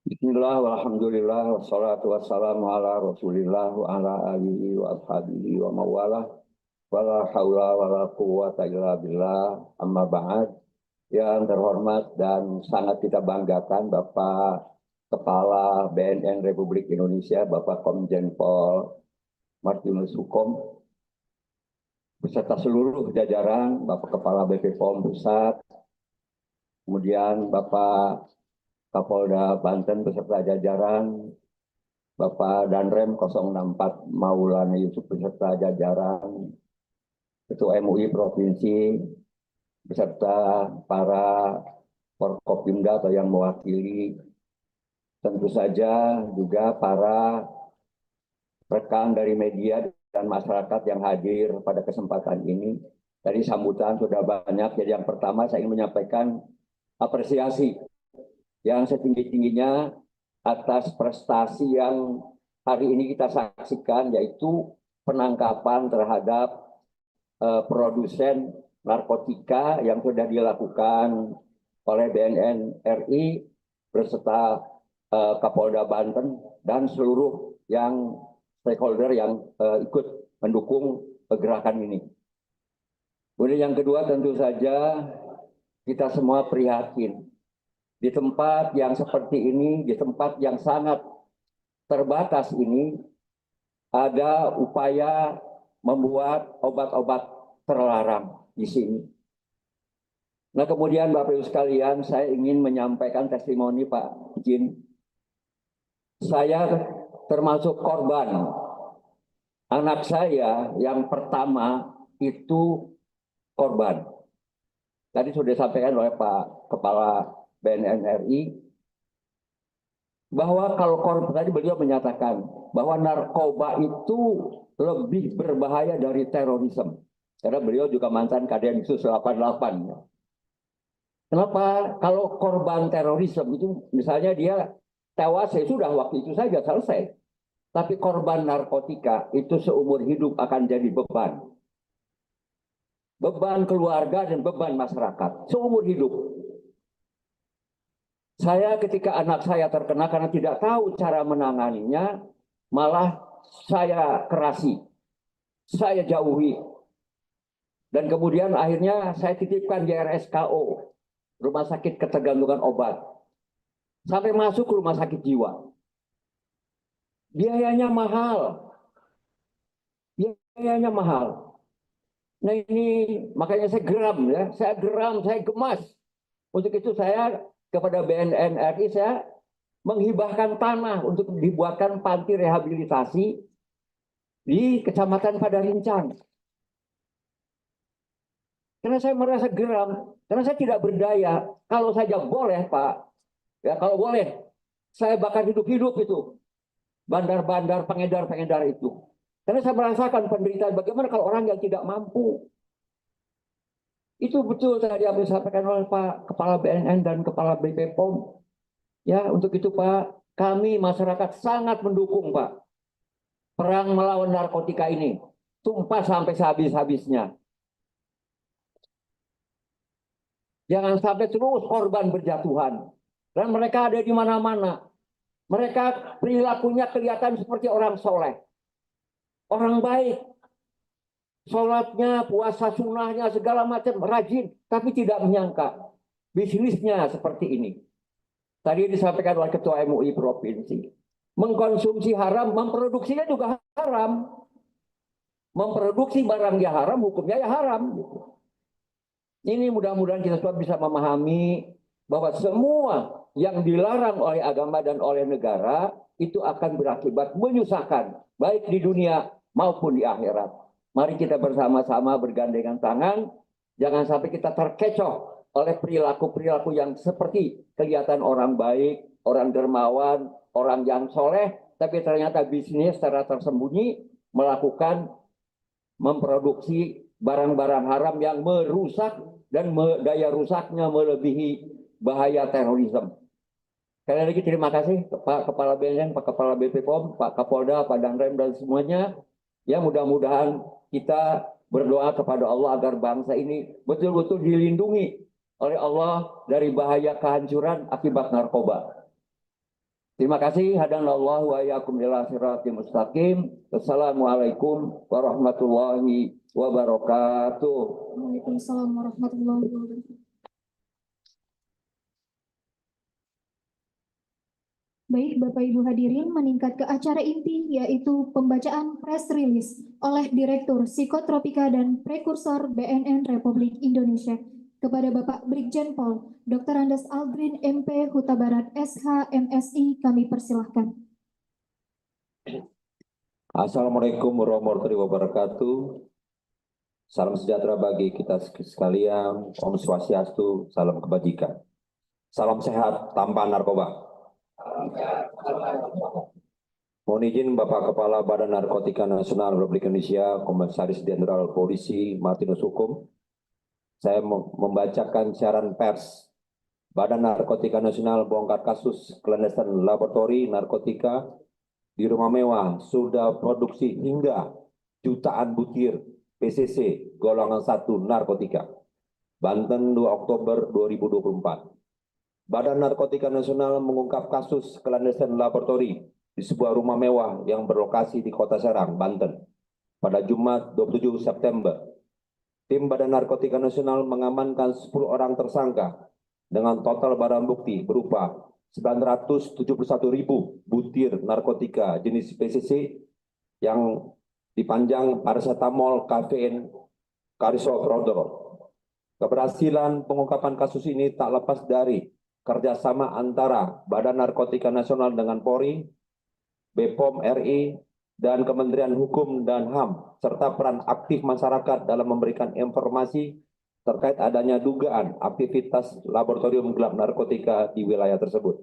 Bismillah, walhamdulillah, wassalatu wassalamu ala rasulillah wa ala alihi wa ashabihi wa mawalah. Wala hawla wala quwwata illa billah, amma ba'd. Yang terhormat dan sangat kita banggakan Bapak Kepala BNN Republik Indonesia, Bapak Komjen Pol Martinus Hukom, beserta seluruh jajaran, Bapak Kepala BP POM Pusat, kemudian Bapak Kapolda Banten beserta jajaran, Bapak Danrem 064 Maulana Yusuf beserta jajaran, Ketua MUI Provinsi, beserta para Forkopimda atau yang mewakili, tentu saja juga para rekan dari media dan masyarakat yang hadir pada kesempatan ini. Tadi sambutan sudah banyak, jadi yang pertama saya ingin menyampaikan apresiasi yang setinggi-tingginya atas prestasi yang hari ini kita saksikan, yaitu penangkapan terhadap produsen narkotika yang sudah dilakukan oleh BNN RI beserta Kapolda Banten dan seluruh yang stakeholder yang ikut mendukung gerakan ini. Kemudian yang kedua, tentu saja kita semua prihatin di tempat yang seperti ini, di tempat yang sangat terbatas ini, ada upaya membuat obat-obat terlarang di sini. Nah, kemudian Bapak Ibu sekalian, saya ingin menyampaikan testimoni Pak Jin. Saya termasuk korban. Anak saya yang pertama itu korban. Tadi sudah disampaikan oleh Pak Kepala BNN RI bahwa kalau korban, tadi beliau menyatakan bahwa narkoba itu lebih berbahaya dari terorisme. Karena beliau juga mantan Kadensus 88. Kenapa? Kalau korban terorisme itu misalnya dia tewas, ya sudah waktu itu saja selesai. Tapi korban narkotika itu seumur hidup akan jadi beban. Beban keluarga dan beban masyarakat. Seumur hidup. Saya ketika anak saya terkena karena tidak tahu cara menanganinya, malah saya kerasi. Saya jauhi. Dan kemudian akhirnya saya titipkan di RSKO. rumah sakit ketergantungan obat, sampai masuk ke rumah sakit jiwa. Biayanya mahal. Biayanya mahal. Nah ini makanya saya geram ya, saya gemas. Untuk itu saya kepada BNN RI saya menghibahkan tanah untuk dibuatkan panti rehabilitasi di Kecamatan Padarincang. Karena saya merasa geram, karena saya tidak berdaya. Kalau saja boleh Pak, ya kalau boleh, saya bakar hidup-hidup itu bandar-bandar pengedar-pengedar itu. Karena saya merasakan penderitaan bagaimana kalau orang yang tidak mampu. Itu betul tadi yang disampaikan oleh Pak Kepala BNN dan Kepala BP POM. Ya, untuk itu Pak, kami masyarakat sangat mendukung Pak. Perang melawan narkotika ini. Tumpah sampai sehabis-habisnya. Jangan sampai terus korban berjatuhan. Dan mereka ada di mana-mana. Mereka perilakunya kelihatan seperti orang soleh. Orang baik. Sholatnya, puasa sunnahnya, segala macam rajin. Tapi tidak menyangka bisnisnya seperti ini. Tadi disampaikan oleh Ketua MUI Provinsi. Mengkonsumsi haram, memproduksinya juga haram. Memproduksi barang ya haram, hukumnya ya haram. Ini mudah-mudahan kita semua bisa memahami bahwa semua yang dilarang oleh agama dan oleh negara itu akan berakibat menyusahkan. Baik di dunia maupun di akhirat. Mari kita bersama-sama bergandengan tangan. Jangan sampai kita terkecoh oleh perilaku-perilaku yang seperti kelihatan orang baik, orang dermawan, orang yang soleh, tapi ternyata bisnis secara tersembunyi melakukan memproduksi barang-barang haram yang merusak dan daya rusaknya melebihi bahaya terorisme. Sekali lagi terima kasih Pak Kepala BNN, Pak Kepala BP POM, Pak Kapolda, Pak Danrem dan semuanya. Ya mudah-mudahan kita berdoa kepada Allah agar bangsa ini betul-betul dilindungi oleh Allah dari bahaya kehancuran akibat narkoba. Terima kasih. Hadanallahu wa iyyakum ila siratal mustaqim. Wassalamualaikum warahmatullahi wabarakatuh. Waalaikumsalam warahmatullahi wabarakatuh. Baik, Bapak Ibu hadirin, meningkat ke acara inti, yaitu pembacaan press release oleh Direktur Psikotropika dan Prekursor BNN Republik Indonesia kepada Bapak Brigjen Pol Dr. Andes Aldrin MP Huta Barat SH MSI, kami persilahkan. Assalamualaikum warahmatullahi wabarakatuh. Salam sejahtera bagi kita sekalian. Om Swastiastu, salam kebajikan. Salam sehat tanpa narkoba. Mohon izin Bapak Kepala Badan Narkotika Nasional Republik Indonesia, Komisaris Jenderal Polisi Martinus Hukum, saya membacakan siaran pers. Badan Narkotika Nasional bongkar kasus clandestine laboratori narkotika di rumah mewah sudah produksi hingga jutaan butir PCC golongan 1 narkotika. Banten 2 Oktober 2024. Badan Narkotika Nasional mengungkap kasus clandestine laboratori di sebuah rumah mewah yang berlokasi di Kota Serang, Banten pada Jumat 27 September. Tim Badan Narkotika Nasional mengamankan 10 orang tersangka dengan total barang bukti berupa 971.000 butir narkotika jenis PCC yang dipanjang paracetamol, kafein, karisoprodol. Keberhasilan pengungkapan kasus ini tak lepas dari kerjasama antara Badan Narkotika Nasional dengan Polri, BPOM RI, dan Kementerian Hukum dan HAM, serta peran aktif masyarakat dalam memberikan informasi terkait adanya dugaan aktivitas laboratorium gelap narkotika di wilayah tersebut.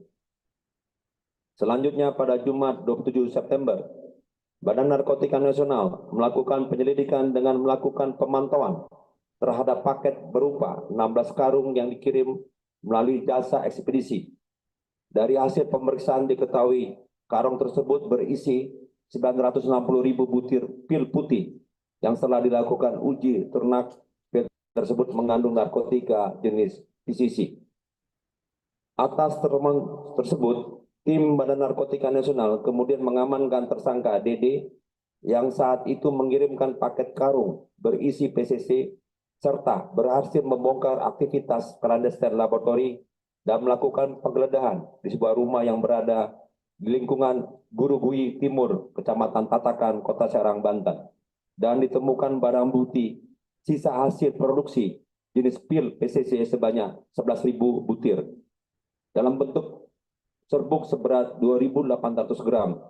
Selanjutnya pada Jumat 27 September, Badan Narkotika Nasional melakukan penyelidikan dengan melakukan pemantauan terhadap paket berupa 16 karung yang dikirim melalui jasa ekspedisi. Dari hasil pemeriksaan diketahui karung tersebut berisi 960.000 butir pil putih yang setelah dilakukan uji ternak, pil tersebut mengandung narkotika jenis PCC. Atas temuan tersebut, tim Badan Narkotika Nasional kemudian mengamankan tersangka DD yang saat itu mengirimkan paket karung berisi PCC serta berhasil membongkar aktivitas clandestine laboratori dan melakukan penggeledahan di sebuah rumah yang berada di lingkungan Gurugui Timur, Kecamatan Tatakan, Kota Serang, Banten, dan ditemukan barang bukti sisa hasil produksi jenis pil PCC sebanyak 11.000 butir dalam bentuk serbuk seberat 2.800 gram.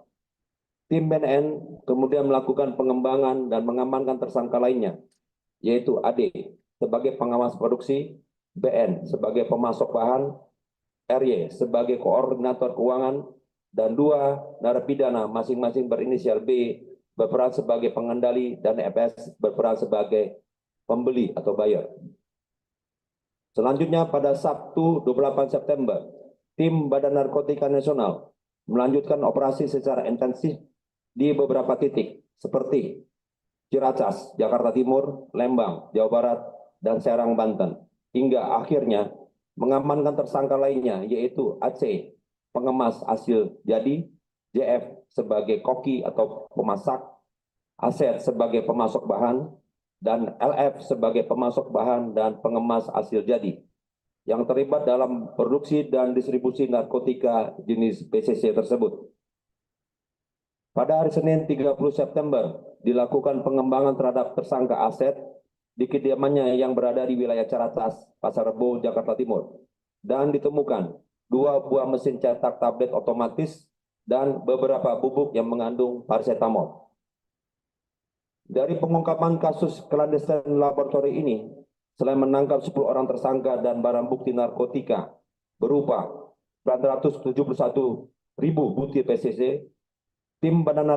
Tim BNN kemudian melakukan pengembangan dan mengamankan tersangka lainnya, yaitu AD sebagai pengawas produksi, BN sebagai pemasok bahan, RY sebagai koordinator keuangan, dan 2 narapidana masing-masing berinisial B berperan sebagai pengendali dan FS berperan sebagai pembeli atau buyer. Selanjutnya pada Sabtu 28 September, tim Badan Narkotika Nasional melanjutkan operasi secara intensif di beberapa titik seperti Ciracas, Jakarta Timur, Lembang, Jawa Barat, dan Serang, Banten, hingga akhirnya mengamankan tersangka lainnya yaitu AC, pengemas hasil jadi, JF sebagai koki atau pemasak, Aset sebagai pemasok bahan, dan LF sebagai pemasok bahan dan pengemas hasil jadi yang terlibat dalam produksi dan distribusi narkotika jenis PCC tersebut. Pada hari Senin 30 September dilakukan pengembangan terhadap tersangka Aset di kediamannya yang berada di wilayah Ciracas, Pasar Rebo, Jakarta Timur, dan ditemukan 2 buah mesin cetak tablet otomatis dan beberapa bubuk yang mengandung paracetamol. Dari pengungkapan kasus clandestine laboratori ini, selain menangkap 10 orang tersangka dan barang bukti narkotika berupa 471.000 butir PCC, tim Badan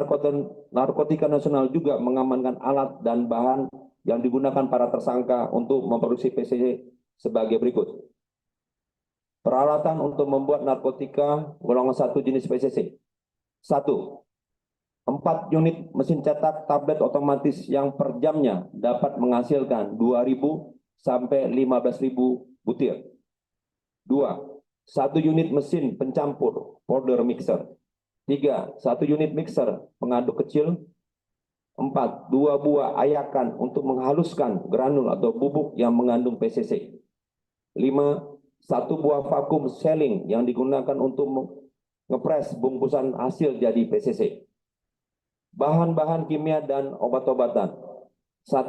Narkotika Nasional juga mengamankan alat dan bahan yang digunakan para tersangka untuk memproduksi PCC sebagai berikut. Peralatan untuk membuat narkotika golongan 1 jenis PCC. 1. 4 unit mesin cetak tablet otomatis yang per jamnya dapat menghasilkan 2.000 sampai 15.000 butir. 2. 1 unit mesin pencampur powder mixer. 3. 1 unit mixer pengaduk kecil. 4. 2 buah ayakan untuk menghaluskan granul atau bubuk yang mengandung PCC. 5. 1 buah vakum sealing yang digunakan untuk ngepres bungkusan hasil jadi PCC. Bahan-bahan kimia dan obat-obatan. 1.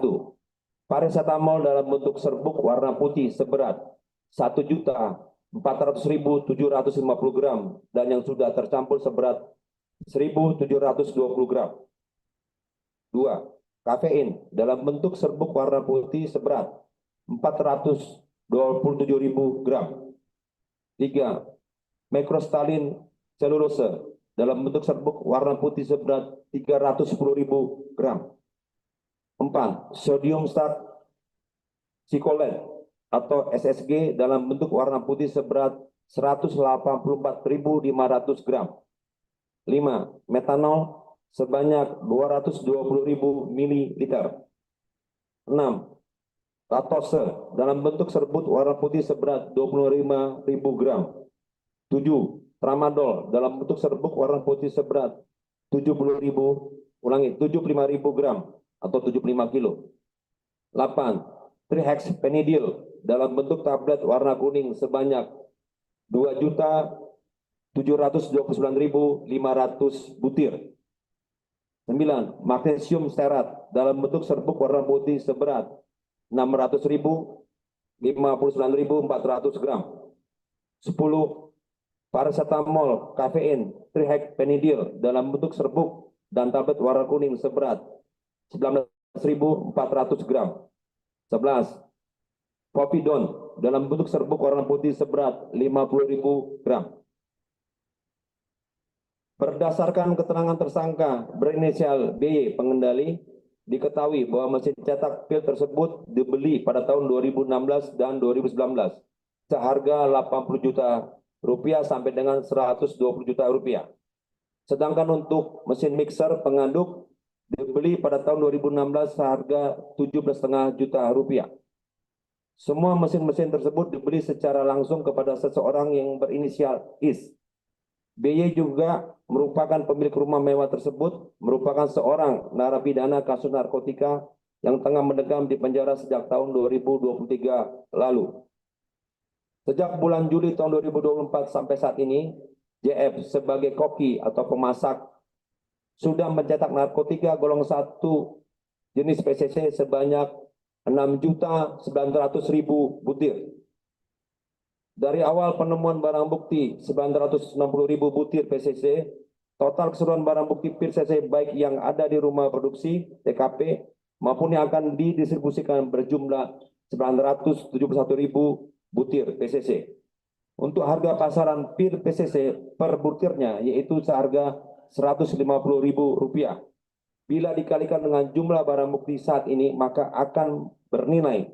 Paracetamol dalam bentuk serbuk warna putih seberat 1.400.750 gram dan yang sudah tercampur seberat 1.720 gram. 2. Kafein dalam bentuk serbuk warna putih seberat 427.000 gram. 3. Mikrostalin selulose dalam bentuk serbuk warna putih seberat 310.000 gram. 4. Sodium sikolet atau SSG dalam bentuk warna putih seberat 184.500 gram. 5. Metanol sebanyak 220.000 ml. 6. Latose dalam bentuk serbuk warna putih seberat 25.000 gram. 7. Tramadol dalam bentuk serbuk warna putih seberat 75.000 gram atau 75 kilo. 8. Trihexyphenidyl dalam bentuk tablet warna kuning sebanyak 2.729.500 butir. 9. Magnesium stearat dalam bentuk serbuk warna putih seberat 600.059.400 gram. 10. Paracetamol kafein trihexyphenidyl dalam bentuk serbuk dan tablet warna kuning seberat 19.400 gram. 11. Povidone dalam bentuk serbuk warna putih seberat 50.000 gram. Berdasarkan keterangan tersangka berinisial BY pengendali, diketahui bahwa mesin cetak pil tersebut dibeli pada tahun 2016 dan 2019 seharga 80 juta rupiah sampai dengan 120 juta rupiah. Sedangkan untuk mesin mixer pengaduk dibeli pada tahun 2016 seharga 17,5 juta rupiah. Semua mesin-mesin tersebut dibeli secara langsung kepada seseorang yang berinisial IS. BY juga merupakan pemilik rumah mewah tersebut, merupakan seorang narapidana kasus narkotika yang tengah mendekam di penjara sejak tahun 2023 lalu. Sejak bulan Juli tahun 2024 sampai saat ini, JF sebagai koki atau pemasak sudah mencetak narkotika golongan 1 jenis PCC sebanyak 6.900.000 butir. Dari awal penemuan barang bukti 960.000 butir PCC, total keseluruhan barang bukti PCC baik yang ada di rumah produksi TKP maupun yang akan didistribusikan berjumlah 971.000 butir PCC. Untuk harga pasaran pir PCC per butirnya yaitu seharga Rp150.000. Bila dikalikan dengan jumlah barang bukti saat ini maka akan bernilai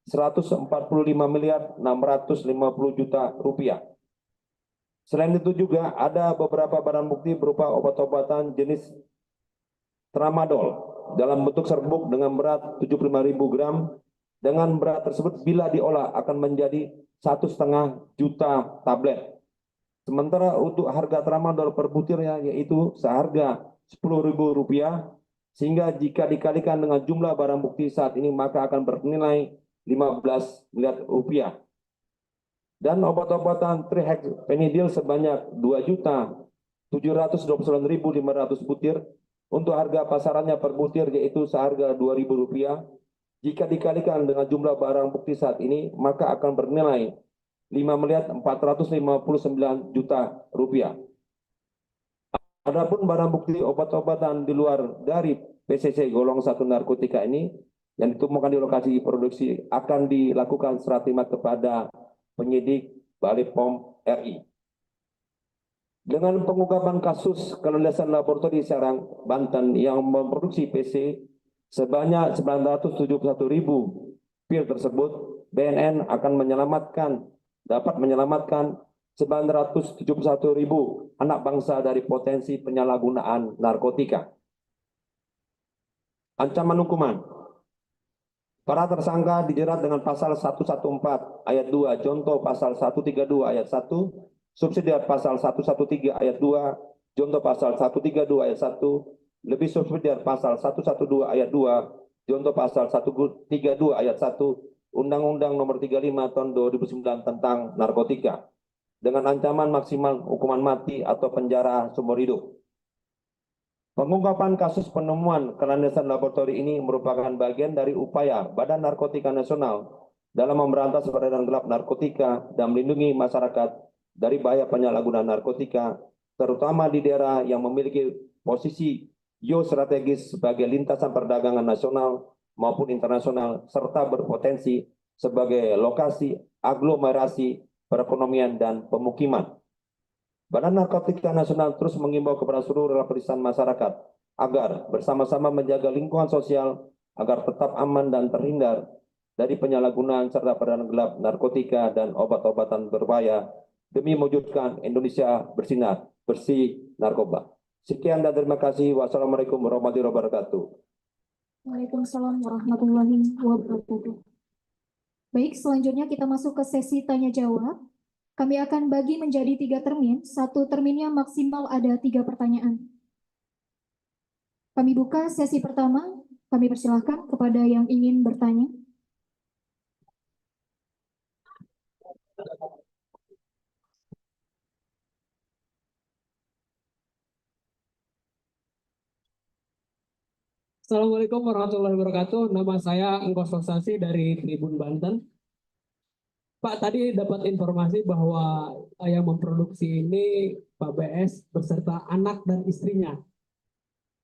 Rp145.650.000.000. Selain itu juga ada beberapa barang bukti berupa obat-obatan jenis tramadol dalam bentuk serbuk dengan berat 75.000 gram. Dengan berat tersebut bila diolah akan menjadi 1,5 juta tablet. Sementara untuk harga tramadol per butirnya yaitu seharga Rp10.000, sehingga jika dikalikan dengan jumlah barang bukti saat ini maka akan bernilai Rp15 miliar. Dan obat-obatan trihexyphenidyl sebanyak 2.729.500 butir untuk harga pasarannya per butir yaitu seharga Rp2.000. Jika dikalikan dengan jumlah barang bukti saat ini maka akan bernilai Rp5.459.000.000. Adapun barang bukti obat-obatan di luar dari PCC golongan 1 narkotika ini yang ditemukan di lokasi produksi akan dilakukan serah terima kepada penyidik Balai POM RI. Dengan pengungkapan kasus kelerlaisan laboratorium Serang, Banten yang memproduksi PC sebanyak 971.000 pil tersebut, BNN akan dapat menyelamatkan 971.000 anak bangsa dari potensi penyalahgunaan narkotika. Ancaman hukuman. Para tersangka dijerat dengan pasal 114 ayat 2 contoh pasal 132 ayat 1, subsidiar pasal 113 ayat 2 contoh pasal 132 ayat 1, lebih subsidiar pasal 112 ayat 2 contoh pasal 132 ayat 1 Undang-Undang Nomor 35 Tahun 2009 tentang narkotika dengan ancaman maksimal hukuman mati atau penjara seumur hidup. Pengungkapan kasus penemuan kelerlaisan laboratorium ini merupakan bagian dari upaya Badan Narkotika Nasional dalam memberantas peredaran gelap narkotika dan melindungi masyarakat dari bahaya penyalahgunaan narkotika, terutama di daerah yang memiliki posisi geostrategis sebagai lintasan perdagangan nasional maupun internasional, serta berpotensi sebagai lokasi aglomerasi perekonomian dan pemukiman. Badan Narkotika Nasional terus mengimbau kepada seluruh lapisan masyarakat agar bersama-sama menjaga lingkungan sosial agar tetap aman dan terhindar dari penyalahgunaan serta peredaran gelap narkotika dan obat-obatan berbahaya demi mewujudkan Indonesia bersinar bersih narkoba. Sekian dan terima kasih. Wassalamualaikum warahmatullahi wabarakatuh. Waalaikumsalam warahmatullahi wabarakatuh. Baik, selanjutnya kita masuk ke sesi tanya jawab. Kami akan bagi menjadi 3 termin. Satu terminnya maksimal ada 3 pertanyaan. Kami buka sesi pertama. Kami persilahkan kepada yang ingin bertanya. Assalamualaikum warahmatullahi wabarakatuh. Nama saya Engkos Sosasi dari Tribun Banten. Pak, tadi dapat informasi bahwa yang memproduksi ini Pak BS beserta anak dan istrinya.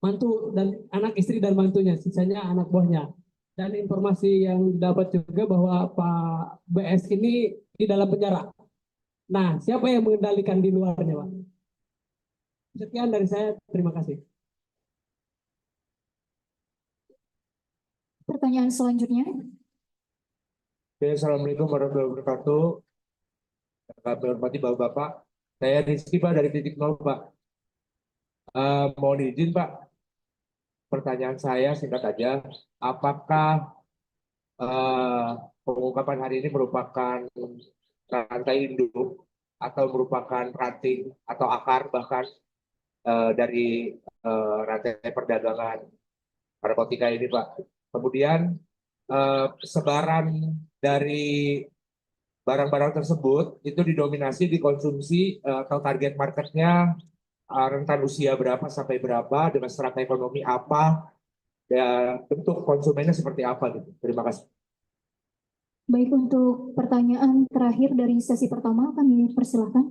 Mantu dan anak istri dan mantunya, sisanya anak buahnya. Dan informasi yang dapat juga bahwa Pak BS ini di dalam penjara. Nah, siapa yang mengendalikan di luarnya, Pak? Sekian dari saya, terima kasih. Pertanyaan selanjutnya. Oke, Assalamualaikum warahmatullahi wabarakatuh. Kami hormati Bapak-Bapak. Saya Rizky Pak dari Titik Nol Pak. Mohon izin Pak. Pertanyaan saya singkat aja. Apakah pengungkapan hari ini merupakan rantai induk atau merupakan ranting atau akar bahkan dari rantai perdagangan narkotika ini Pak? Kemudian sebaran dari barang-barang tersebut itu didominasi dikonsumsi atau target marketnya rentan usia berapa sampai berapa, dengan strata ekonomi apa, dan bentuk konsumennya seperti apa gitu. Terima kasih. Baik, untuk pertanyaan terakhir dari sesi pertama kami persilahkan.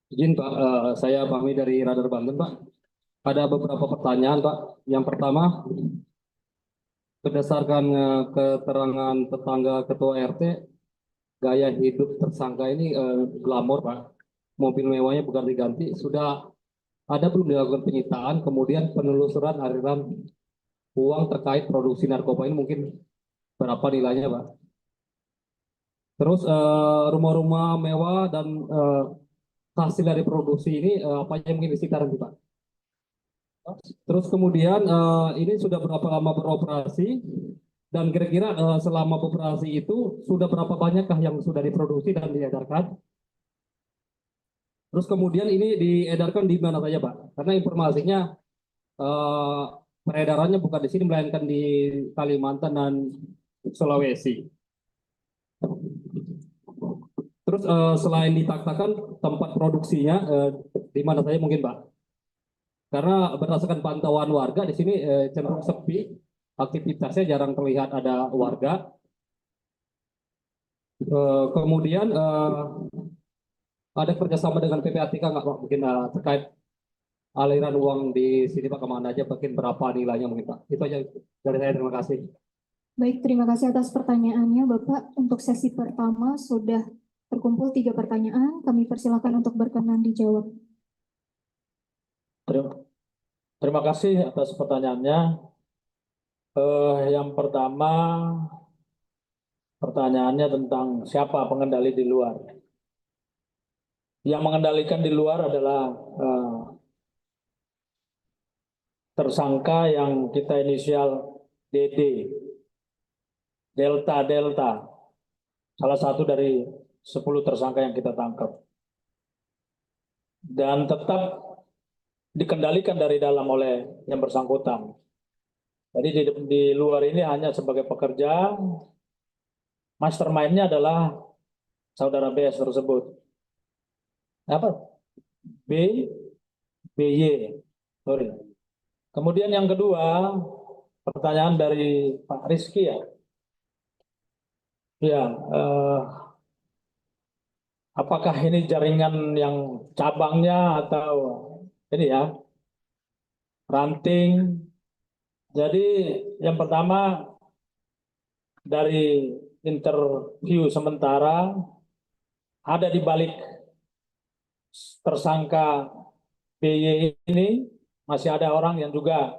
Izin Pak, saya Fahmi dari Radar Banten Pak. Ada beberapa pertanyaan Pak. Yang pertama, berdasarkan keterangan tetangga Ketua RT, gaya hidup tersangka ini glamor Pak. Mobil mewahnya berganti-ganti. Sudah ada belum dilakukan penyitaan, kemudian penelusuran aliran uang terkait produksi narkoba ini mungkin berapa nilainya Pak? Terus rumah-rumah mewah dan hasil dari produksi ini apa yang mungkin disitaran Pak? Terus kemudian ini sudah berapa lama beroperasi dan kira-kira selama beroperasi itu sudah berapa banyakkah yang sudah diproduksi dan diedarkan? Terus kemudian ini diedarkan di mana saja Pak? Karena informasinya peredarannya bukan di sini melainkan di Kalimantan dan Sulawesi. Terus selain ditaktakan tempat produksinya di mana saja mungkin Pak? Karena berdasarkan pantauan warga di sini cenderung sepi, aktivitasnya jarang terlihat ada warga. Kemudian ada kerjasama dengan PPATK nggak Pak? Mungkin terkait aliran uang di sini Pak kemana aja, mungkin berapa nilainya mungkin Pak? Itu aja dari saya, terima kasih. Baik, terima kasih atas pertanyaannya Bapak. Untuk sesi pertama sudah terkumpul 3 pertanyaan. Kami persilakan untuk berkenan dijawab. Terima kasih atas pertanyaannya. Yang pertama, pertanyaannya tentang siapa pengendali di luar. Yang mengendalikan di luar adalah tersangka yang kita inisial DD, Delta, salah satu dari 10 tersangka yang kita tangkap. Dan tetap dikendalikan dari dalam oleh yang bersangkutan. Jadi di luar ini hanya sebagai pekerja, mastermind-nya adalah saudara BS tersebut. Apa? BY. Sorry. Kemudian yang kedua, pertanyaan dari Pak Rizky ya. Ya, apakah ini jaringan yang cabangnya atau ini ya, ranting. Jadi yang pertama dari interview sementara ada di balik tersangka BY ini masih ada orang yang juga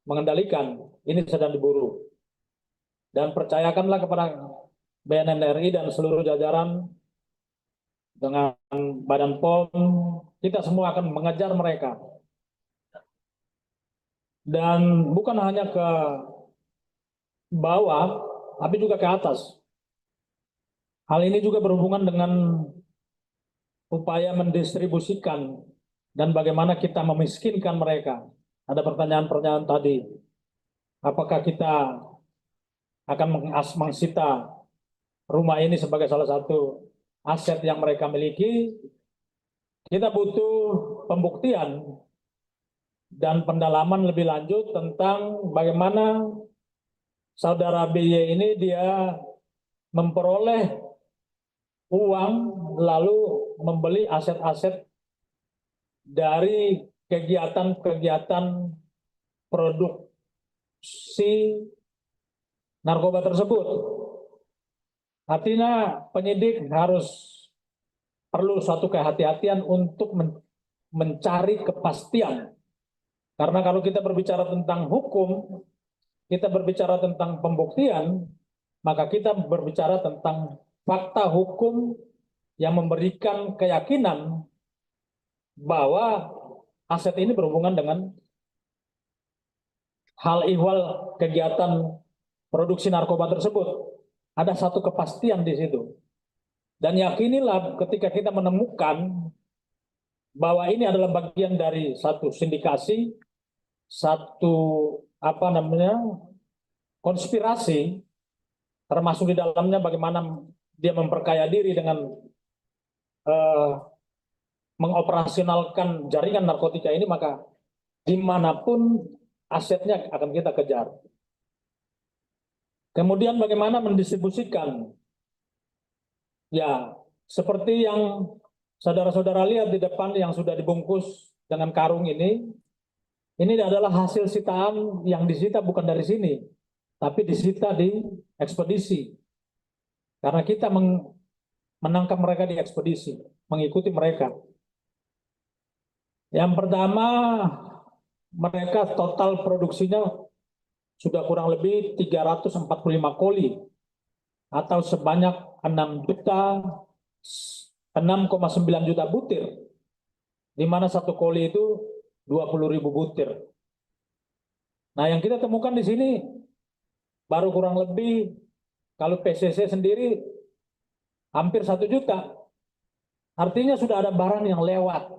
mengendalikan. Ini sedang diburu. Dan percayakanlah kepada BNN RI dan seluruh jajaran dengan Badan POM, kita semua akan mengejar mereka. Dan bukan hanya ke bawah, tapi juga ke atas. Hal ini juga berhubungan dengan upaya mendistribusikan dan bagaimana kita memiskinkan mereka. Ada pertanyaan-pertanyaan tadi. Apakah kita akan mengsita rumah ini sebagai salah satu aset yang mereka miliki? Kita butuh pembuktian dan pendalaman lebih lanjut tentang bagaimana saudara BY ini dia memperoleh uang lalu membeli aset-aset dari kegiatan-kegiatan produksi narkoba tersebut. Artinya penyidik harus perlu suatu kehati-hatian untuk mencari kepastian. Karena kalau kita berbicara tentang hukum, kita berbicara tentang pembuktian, maka kita berbicara tentang fakta hukum yang memberikan keyakinan bahwa aset ini berhubungan dengan hal ihwal kegiatan produksi narkoba tersebut. Ada satu kepastian di situ. Dan yakinilah ketika kita menemukan bahwa ini adalah bagian dari satu sindikasi, satu konspirasi, termasuk di dalamnya bagaimana dia memperkaya diri dengan mengoperasionalkan jaringan narkotika ini, maka dimanapun asetnya akan kita kejar. Kemudian bagaimana mendistribusikan, ya seperti yang saudara-saudara lihat di depan yang sudah dibungkus dengan karung ini adalah hasil sitaan yang disita bukan dari sini, tapi disita di ekspedisi. Karena kita menangkap mereka di ekspedisi, mengikuti mereka. Yang pertama, mereka total produksinya sudah kurang lebih 345 koli atau sebanyak 6,9 juta butir, di mana satu koli itu 20.000 butir. Nah, yang kita temukan di sini baru kurang lebih, kalau PCC sendiri hampir 1 juta. Artinya sudah ada barang yang lewat,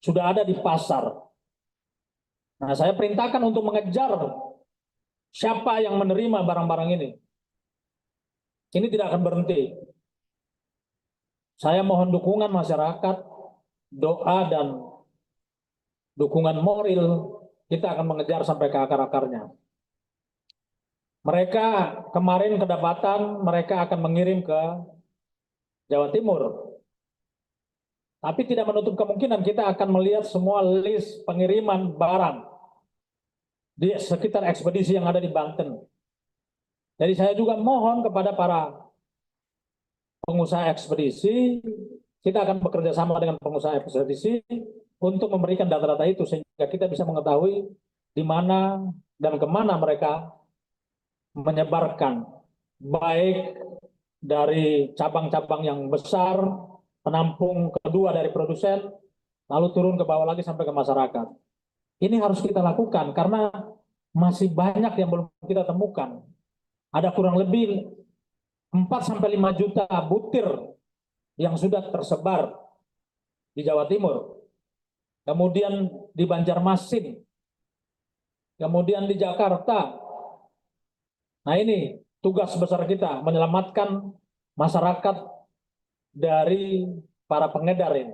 sudah ada di pasar. Nah, saya perintahkan untuk mengejar siapa yang menerima barang-barang ini. Ini tidak akan berhenti. Saya mohon dukungan masyarakat, doa dan dukungan moral. Kita akan mengejar sampai ke akar-akarnya. Mereka kemarin kedapatan, mereka akan mengirim ke Jawa Timur. Tapi tidak menutup kemungkinan kita akan melihat semua list pengiriman barang di sekitar ekspedisi yang ada di Banten. Jadi saya juga mohon kepada para pengusaha ekspedisi, kita akan bekerja sama dengan pengusaha ekspedisi untuk memberikan data-data itu sehingga kita bisa mengetahui di mana dan kemana mereka menyebarkan, baik dari cabang-cabang yang besar, penampung kedua dari produsen, lalu turun ke bawah lagi sampai ke masyarakat. Ini harus kita lakukan karena masih banyak yang belum kita temukan. Ada kurang lebih 4-5 juta butir yang sudah tersebar di Jawa Timur, kemudian di Banjarmasin, kemudian di Jakarta. Nah, ini tugas besar kita, menyelamatkan masyarakat dari para pengedar ini.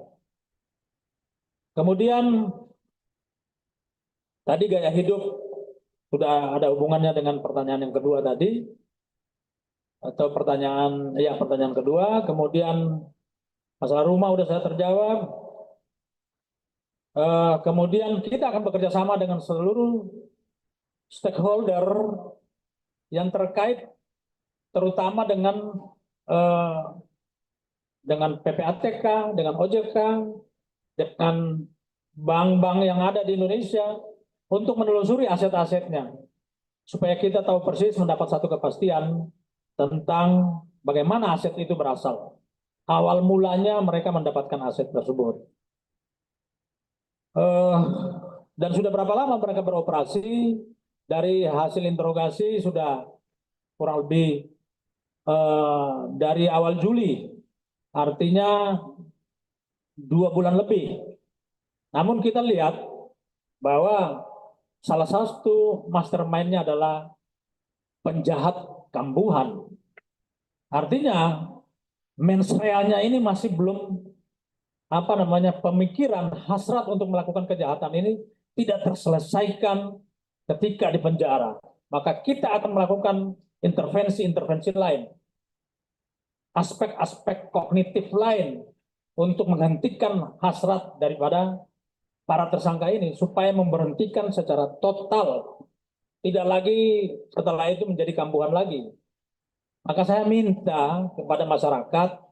Kemudian tadi gaya hidup sudah ada hubungannya dengan pertanyaan yang kedua tadi, atau pertanyaan kedua. Kemudian masalah rumah sudah saya terjawab. Kemudian kita akan bekerja sama dengan seluruh stakeholder yang terkait, terutama dengan PPATK, dengan OJK, dengan bank-bank yang ada di Indonesia untuk menelusuri aset-asetnya, supaya kita tahu persis, mendapat satu kepastian tentang bagaimana aset itu berasal. Awal mulanya mereka mendapatkan aset tersebut. Dan sudah berapa lama mereka beroperasi? Dari hasil interogasi sudah kurang lebih dari awal Juli, artinya 2 bulan lebih. Namun kita lihat bahwa salah satu mastermind-nya adalah penjahat kambuhan. Artinya mensreanya ini masih belum pemikiran hasrat untuk melakukan kejahatan ini tidak terselesaikan ketika di penjara. Maka kita akan melakukan intervensi-intervensi lain, aspek-aspek kognitif lain untuk menghentikan hasrat daripada para tersangka ini supaya memberhentikan secara total, tidak lagi setelah itu menjadi kambuhan lagi. Maka saya minta kepada masyarakat,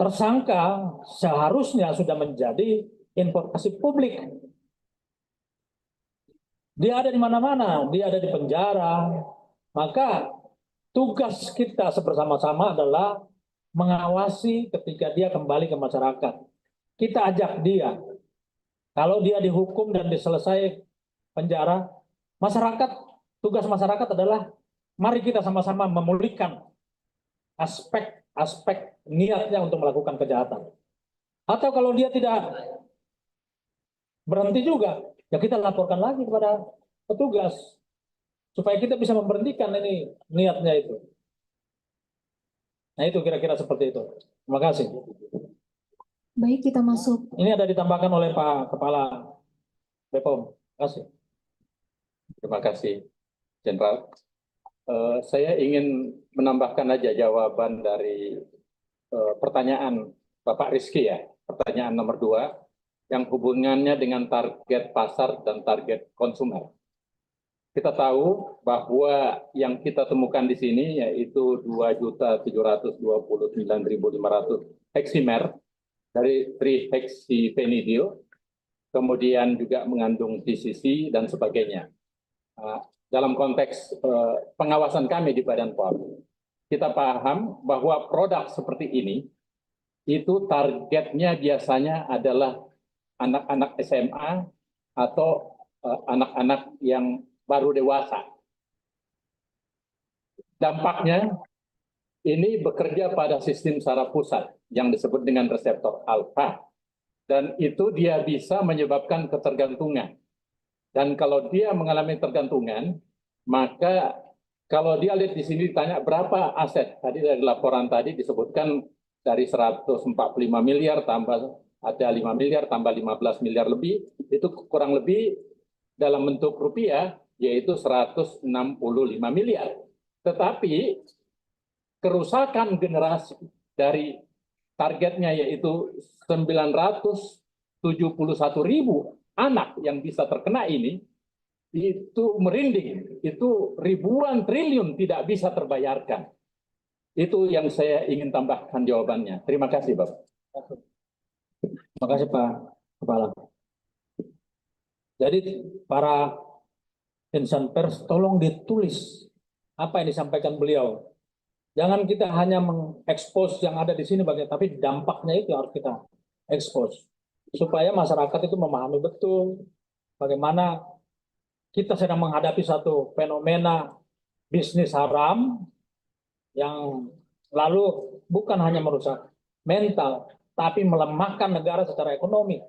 tersangka seharusnya sudah menjadi informasi publik. Dia ada di mana-mana, dia ada di penjara. Maka tugas kita bersama-sama adalah mengawasi ketika dia kembali ke masyarakat. Kita ajak dia, kalau dia dihukum dan diselesai penjara, masyarakat, tugas masyarakat adalah mari kita sama-sama memulihkan aspek niatnya untuk melakukan kejahatan. Atau kalau dia tidak berhenti juga, ya kita laporkan lagi kepada petugas supaya kita bisa memberhentikan ini niatnya itu. Nah itu kira-kira seperti itu. Terima kasih. Baik, kita masuk. Ini ada ditambahkan oleh Pak Kepala Bepom. Terima kasih. Terima kasih, Jenderal. Saya ingin menambahkan aja jawaban dari pertanyaan Bapak Rizky ya. Pertanyaan nomor 2, yang hubungannya dengan target pasar dan target konsumer. Kita tahu bahwa yang kita temukan di sini yaitu 2.729.500 heksimer dari trihexyphenidyl, kemudian juga mengandung TCC dan sebagainya. Dalam konteks pengawasan kami di Badan POM, kita paham bahwa produk seperti ini itu targetnya biasanya adalah anak-anak SMA atau anak-anak yang baru dewasa. Dampaknya ini bekerja pada sistem saraf pusat yang disebut dengan reseptor alfa, dan itu dia bisa menyebabkan ketergantungan. Dan kalau dia mengalami ketergantungan, maka kalau dia lihat di sini ditanya berapa aset, tadi dari laporan tadi disebutkan dari 145 miliar tambah ada 5 miliar tambah 15 miliar lebih, itu kurang lebih dalam bentuk rupiah yaitu 165 miliar. Tetapi kerusakan generasi dari targetnya yaitu 971.000 anak yang bisa terkena ini, itu merinding, itu ribuan triliun tidak bisa terbayarkan. Itu yang saya ingin tambahkan jawabannya. Terima kasih, Bapak. Terima kasih, Pak Kepala. Jadi para insan pers tolong ditulis apa yang disampaikan beliau. Jangan kita hanya mengekspos yang ada di sini tapi dampaknya itu harus kita ekspos supaya masyarakat itu memahami betul bagaimana kita sedang menghadapi satu fenomena bisnis haram yang lalu bukan hanya merusak mental tapi melemahkan negara secara ekonomi.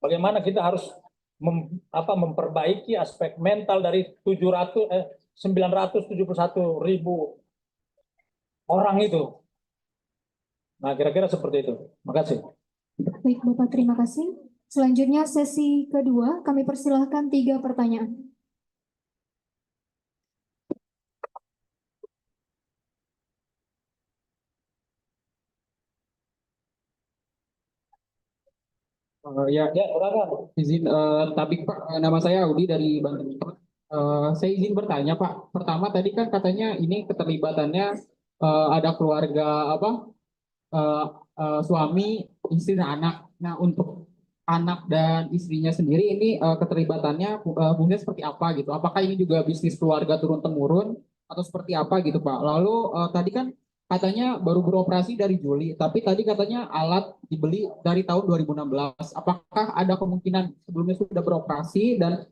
Bagaimana kita harus memperbaiki aspek mental dari 971.000 orang itu. Nah, kira-kira seperti itu. Terima kasih. Baik, Bapak, terima kasih. Selanjutnya sesi kedua, kami persilahkan 3 pertanyaan. Ya, izin Tabik Pak, nama saya Audi dari Banten. Saya izin bertanya Pak. Pertama tadi kan katanya ini keterlibatannya ada keluarga suami, istri dan anak. Nah untuk anak dan istrinya sendiri ini keterlibatannya fungsinya seperti apa gitu? Apakah ini juga bisnis keluarga turun temurun atau seperti apa gitu Pak? Lalu tadi kan katanya baru beroperasi dari Juli, tapi tadi katanya alat dibeli dari tahun 2016. Apakah ada kemungkinan sebelumnya sudah beroperasi dan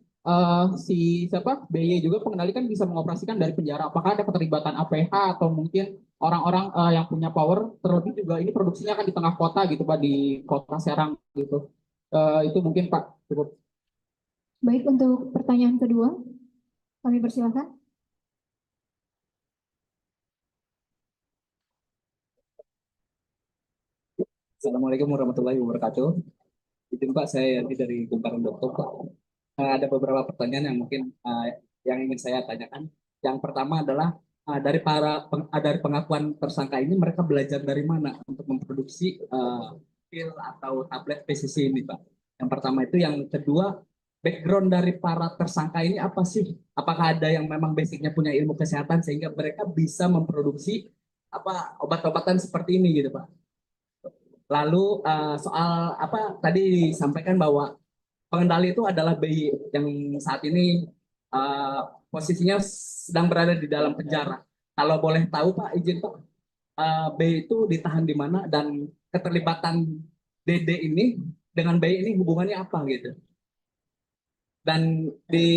BY juga pengendali kan bisa mengoperasikan dari penjara. Apakah ada keterlibatan APH atau mungkin orang-orang yang punya power, terlebih juga ini produksinya kan di tengah kota gitu Pak, di kota Serang gitu. Itu mungkin Pak cukup. Baik, untuk pertanyaan kedua, kami persilahkan. Assalamualaikum warahmatullahi wabarakatuh. Izin Pak, saya Yanti dari Kumparan Dokter Pak. Ada beberapa pertanyaan yang mungkin yang ingin saya tanyakan. Yang pertama adalah dari pengakuan tersangka ini mereka belajar dari mana untuk memproduksi pil atau tablet PCC ini Pak. Yang pertama itu. Yang kedua, background dari para tersangka ini apa sih? Apakah ada yang memang basicnya punya ilmu kesehatan sehingga mereka bisa memproduksi obat-obatan seperti ini gitu Pak. Lalu soal tadi disampaikan bahwa pengendali itu adalah BY yang saat ini posisinya sedang berada di dalam penjara. Kalau boleh tahu Pak, izin Pak, BY itu ditahan di mana dan keterlibatan DD ini dengan BY ini hubungannya apa gitu. Dan di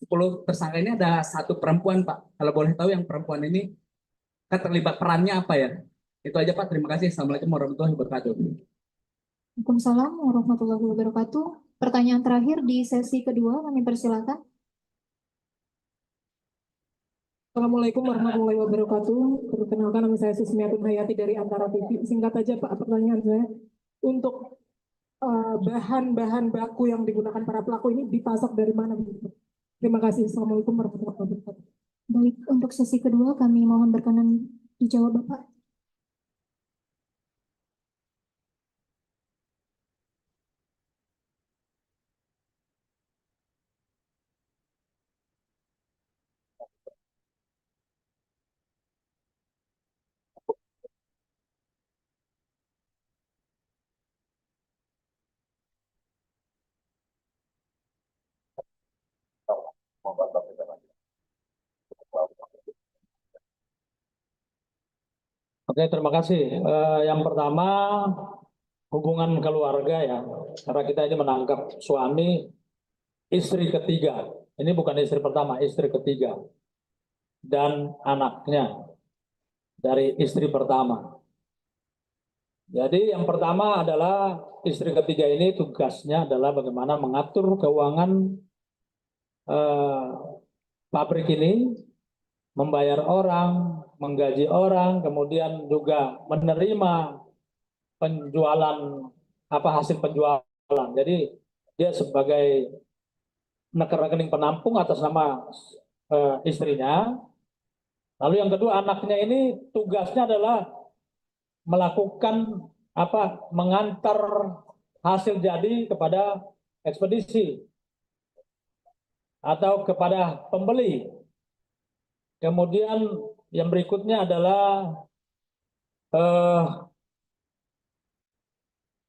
10 tersangka ini ada 1 perempuan Pak. Kalau boleh tahu yang perempuan ini keterlibat perannya apa ya? Itu aja Pak, terima kasih. Assalamualaikum warahmatullahi wabarakatuh. Waalaikumsalam warahmatullahi wabarakatuh. Pertanyaan terakhir di sesi kedua, kami persilakan. Assalamualaikum warahmatullahi wabarakatuh. Perkenalkan, nama saya Susmiatun Hayati dari Antara TV. Singkat aja Pak, pertanyaan saya. Untuk bahan-bahan baku yang digunakan para pelaku ini dipasok dari mana? Terima kasih. Assalamualaikum warahmatullahi wabarakatuh. Baik, untuk sesi kedua kami mohon berkenan dijawab Bapak. Oke, terima kasih. Yang pertama, hubungan keluarga ya. Karena kita ini menangkap suami istri ketiga. Ini bukan istri pertama, istri ketiga. Dan anaknya dari istri pertama. Jadi yang pertama adalah istri ketiga ini tugasnya adalah bagaimana mengatur keuangan pabrik ini, membayar orang, menggaji orang, kemudian juga menerima penjualan hasil penjualan. Jadi dia sebagai rekening penampung atas nama istrinya. Lalu yang kedua, anaknya ini tugasnya adalah melakukan mengantar hasil jadi kepada ekspedisi atau kepada pembeli. Kemudian yang berikutnya adalah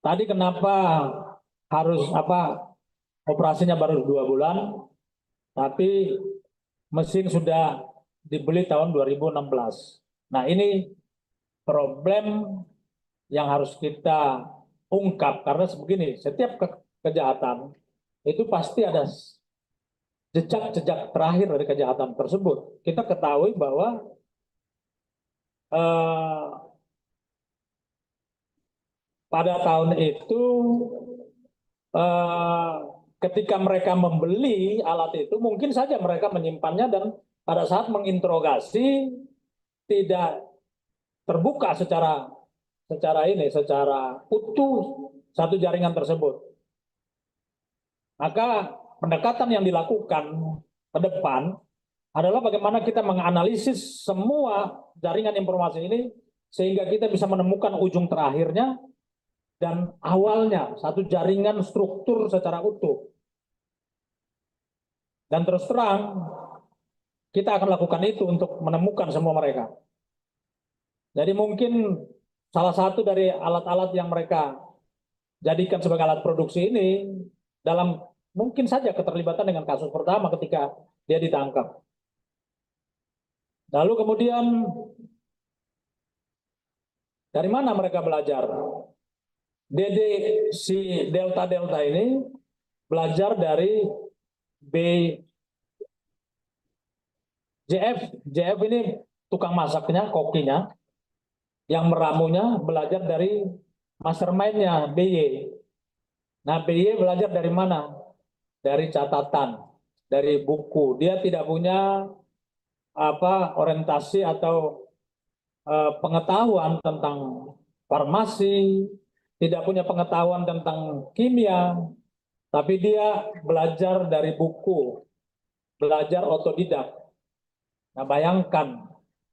tadi kenapa harus operasinya baru 2 bulan, tapi mesin sudah dibeli tahun 2016. Nah, ini problem yang harus kita ungkap karena sebegini, setiap kejahatan itu pasti ada jejak-jejak terakhir dari kejahatan tersebut. Kita ketahui bahwa pada tahun itu ketika mereka membeli alat itu, mungkin saja mereka menyimpannya dan pada saat menginterogasi tidak terbuka secara utuh satu jaringan tersebut. Maka pendekatan yang dilakukan ke depan adalah bagaimana kita menganalisis semua jaringan informasi ini sehingga kita bisa menemukan ujung terakhirnya dan awalnya, satu jaringan struktur secara utuh. Dan terus terang, kita akan lakukan itu untuk menemukan semua mereka. Jadi mungkin salah satu dari alat-alat yang mereka jadikan sebagai alat produksi ini dalam mungkin saja keterlibatan dengan kasus pertama ketika dia ditangkap. Lalu kemudian dari mana mereka belajar? Si Delta ini belajar dari JF ini tukang masaknya, kokinya, yang meramunya belajar dari mastermind-nya BY. Nah, BY belajar dari mana? Dari catatan, dari buku. Dia tidak punya orientasi atau pengetahuan tentang farmasi, tidak punya pengetahuan tentang kimia, tapi dia belajar dari buku, belajar otodidak. Nah, bayangkan,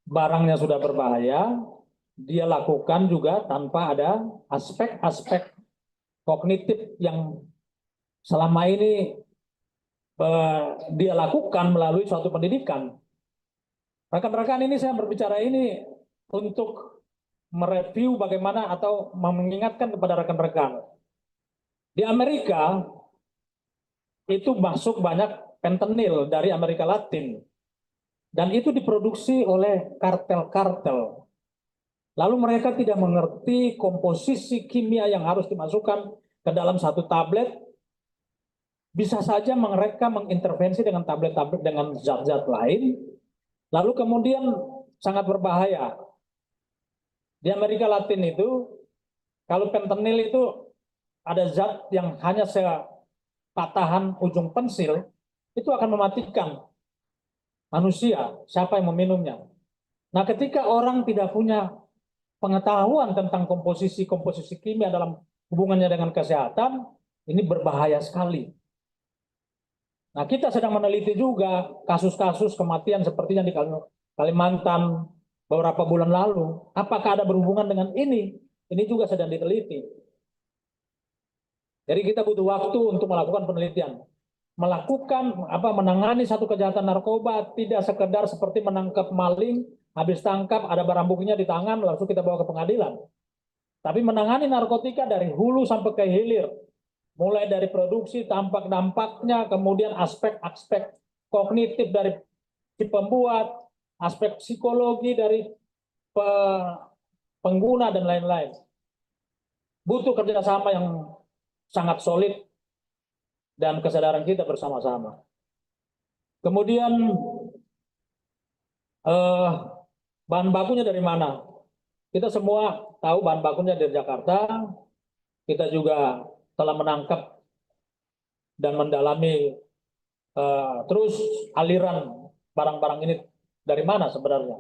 barangnya sudah berbahaya, dia lakukan juga tanpa ada aspek-aspek kognitif yang selama ini dia lakukan melalui suatu pendidikan. Rekan-rekan, ini saya berbicara ini untuk mereview bagaimana atau mengingatkan kepada rekan-rekan. Di Amerika itu masuk banyak fentanyl dari Amerika Latin. Dan itu diproduksi oleh kartel-kartel. Lalu mereka tidak mengerti komposisi kimia yang harus dimasukkan ke dalam satu tablet. Bisa saja mereka mengintervensi dengan tablet-tablet dengan zat-zat lain. Lalu kemudian sangat berbahaya. Di Amerika Latin itu, kalau fentanyl itu ada zat yang hanya sepatahan ujung pensil, itu akan mematikan manusia, siapa yang meminumnya. Nah, ketika orang tidak punya pengetahuan tentang komposisi kimia dalam hubungannya dengan kesehatan, ini berbahaya sekali. Nah, kita sedang meneliti juga kasus-kasus kematian seperti yang di Kalimantan beberapa bulan lalu. Apakah ada berhubungan dengan ini? Ini juga sedang diteliti. Jadi kita butuh waktu untuk melakukan penelitian. Menangani satu kejahatan narkoba tidak sekedar seperti menangkap maling, habis tangkap ada barang buktinya di tangan, langsung kita bawa ke pengadilan. Tapi menangani narkotika dari hulu sampai ke hilir, mulai dari produksi, dampak-dampaknya, kemudian aspek-aspek kognitif dari si pembuat, aspek psikologi dari pengguna, dan lain-lain. Butuh kerjasama yang sangat solid dan kesadaran kita bersama-sama. Kemudian bahan bakunya dari mana? Kita semua tahu bahan bakunya dari Jakarta. Kita juga telah menangkap dan mendalami terus aliran barang-barang ini dari mana sebenarnya.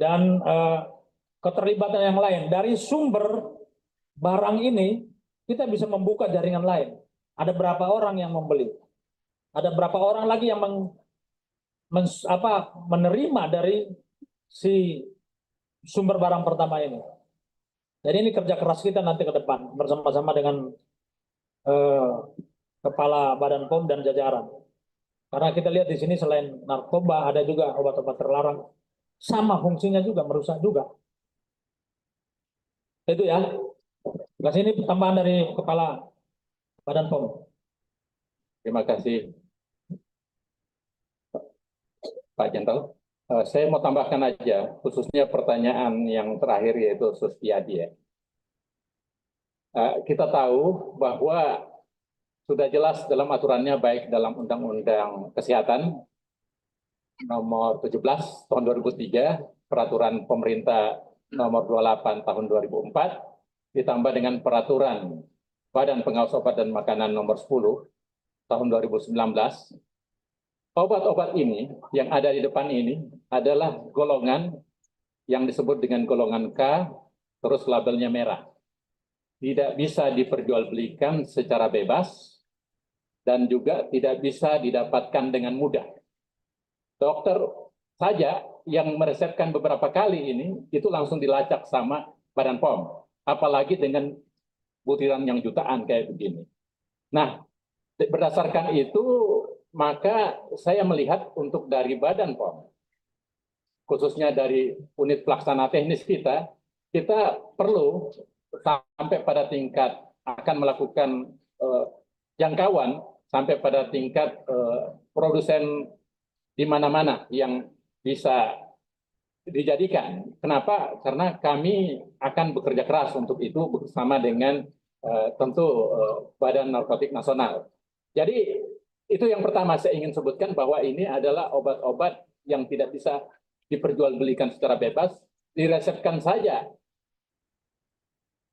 Dan keterlibatan yang lain. Dari sumber barang ini, kita bisa membuka jaringan lain. Ada berapa orang yang membeli? Ada berapa orang lagi yang menerima dari si sumber barang pertama ini. Jadi ini kerja keras kita nanti ke depan bersama-sama dengan Kepala Badan POM dan jajaran. Karena kita lihat di sini selain narkoba ada juga obat-obat terlarang. Sama fungsinya juga, merusak juga. Itu ya. Nah, sini tambahan dari Kepala Badan POM. Terima kasih, Pak Jenderal. Saya mau tambahkan aja, khususnya pertanyaan yang terakhir yaitu Sustiadi. Kita tahu bahwa sudah jelas dalam aturannya, baik dalam Undang-Undang Kesehatan nomor 17 tahun 2003, peraturan pemerintah nomor 28 tahun 2004, ditambah dengan peraturan Badan Pengawas Obat dan Makanan nomor 10 tahun 2019. Obat-obat ini yang ada di depan ini adalah golongan yang disebut dengan golongan K, terus labelnya merah. Tidak bisa diperjualbelikan secara bebas dan juga tidak bisa didapatkan dengan mudah. Dokter saja yang meresepkan beberapa kali ini, itu langsung dilacak sama Badan POM. Apalagi dengan butiran yang jutaan kayak begini. Nah, berdasarkan itu, maka saya melihat untuk dari Badan POM, khususnya dari unit pelaksana teknis kita perlu sampai pada tingkat akan melakukan jangkauan sampai pada tingkat produsen di mana-mana yang bisa dijadikan. Kenapa? Karena kami akan bekerja keras untuk itu bersama dengan tentu Badan Narkotik Nasional. Jadi itu yang pertama saya ingin sebutkan, bahwa ini adalah obat-obat yang tidak bisa diperjualbelikan secara bebas, diresepkan saja.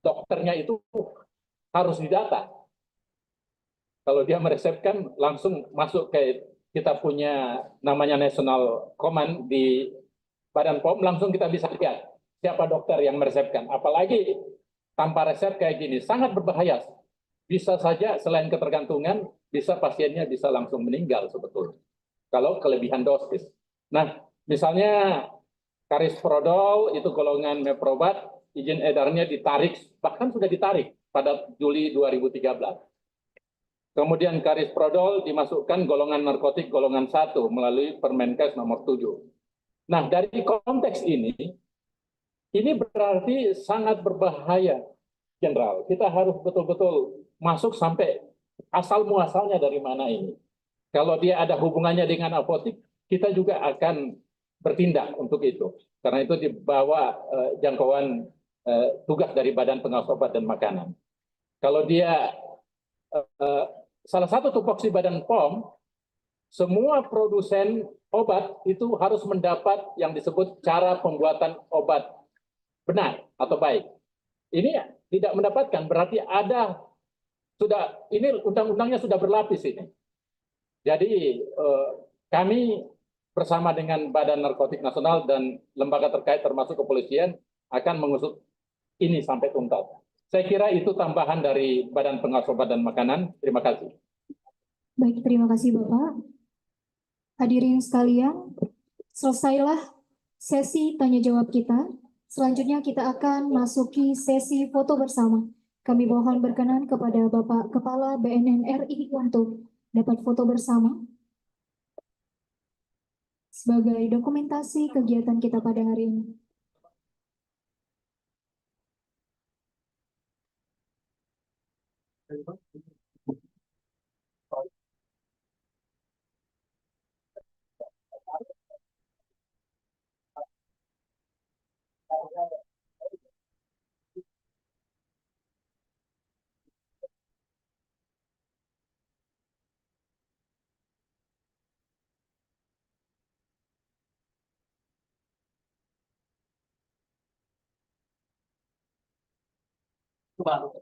Dokternya itu harus didata. Kalau dia meresepkan, langsung masuk ke kita punya namanya National Command di Badan POM, langsung kita bisa lihat siapa dokter yang meresepkan. Apalagi tanpa resep kayak gini, sangat berbahaya. Bisa saja selain ketergantungan, bisa pasiennya bisa langsung meninggal sebetulnya kalau kelebihan dosis. Nah, misalnya Karisprodol itu golongan meprobat, izin edarnya ditarik, bahkan sudah ditarik pada Juli 2013. Kemudian Karisprodol dimasukkan golongan narkotik golongan 1 melalui Permenkes nomor 7. Nah, dari konteks ini berarti sangat berbahaya, Jenderal. Kita harus betul-betul masuk sampai asal muasalnya dari mana ini. Kalau dia ada hubungannya dengan apotik, kita juga akan bertindak untuk itu. Karena itu di bawah jangkauan tugas dari Badan Pengawas Obat dan Makanan. Kalau dia salah satu tupoksi Badan POM, semua produsen obat itu harus mendapat yang disebut cara pembuatan obat benar atau baik. ini tidak mendapatkan, berarti ada sudah ini undang-undangnya sudah berlapis ini. Jadi kami bersama dengan Badan Narkotik Nasional dan lembaga terkait termasuk kepolisian akan mengusut ini sampai tuntas. Saya kira itu tambahan dari Badan Pengawas Obat dan Makanan. Terima kasih. Baik, terima kasih Bapak. Hadirin sekalian, selesailah sesi tanya jawab kita. Selanjutnya kita akan masuki sesi foto bersama. Kami mohon berkenan kepada Bapak Kepala BNN RI untuk dapat foto bersama sebagai dokumentasi kegiatan kita pada hari ini. Baru.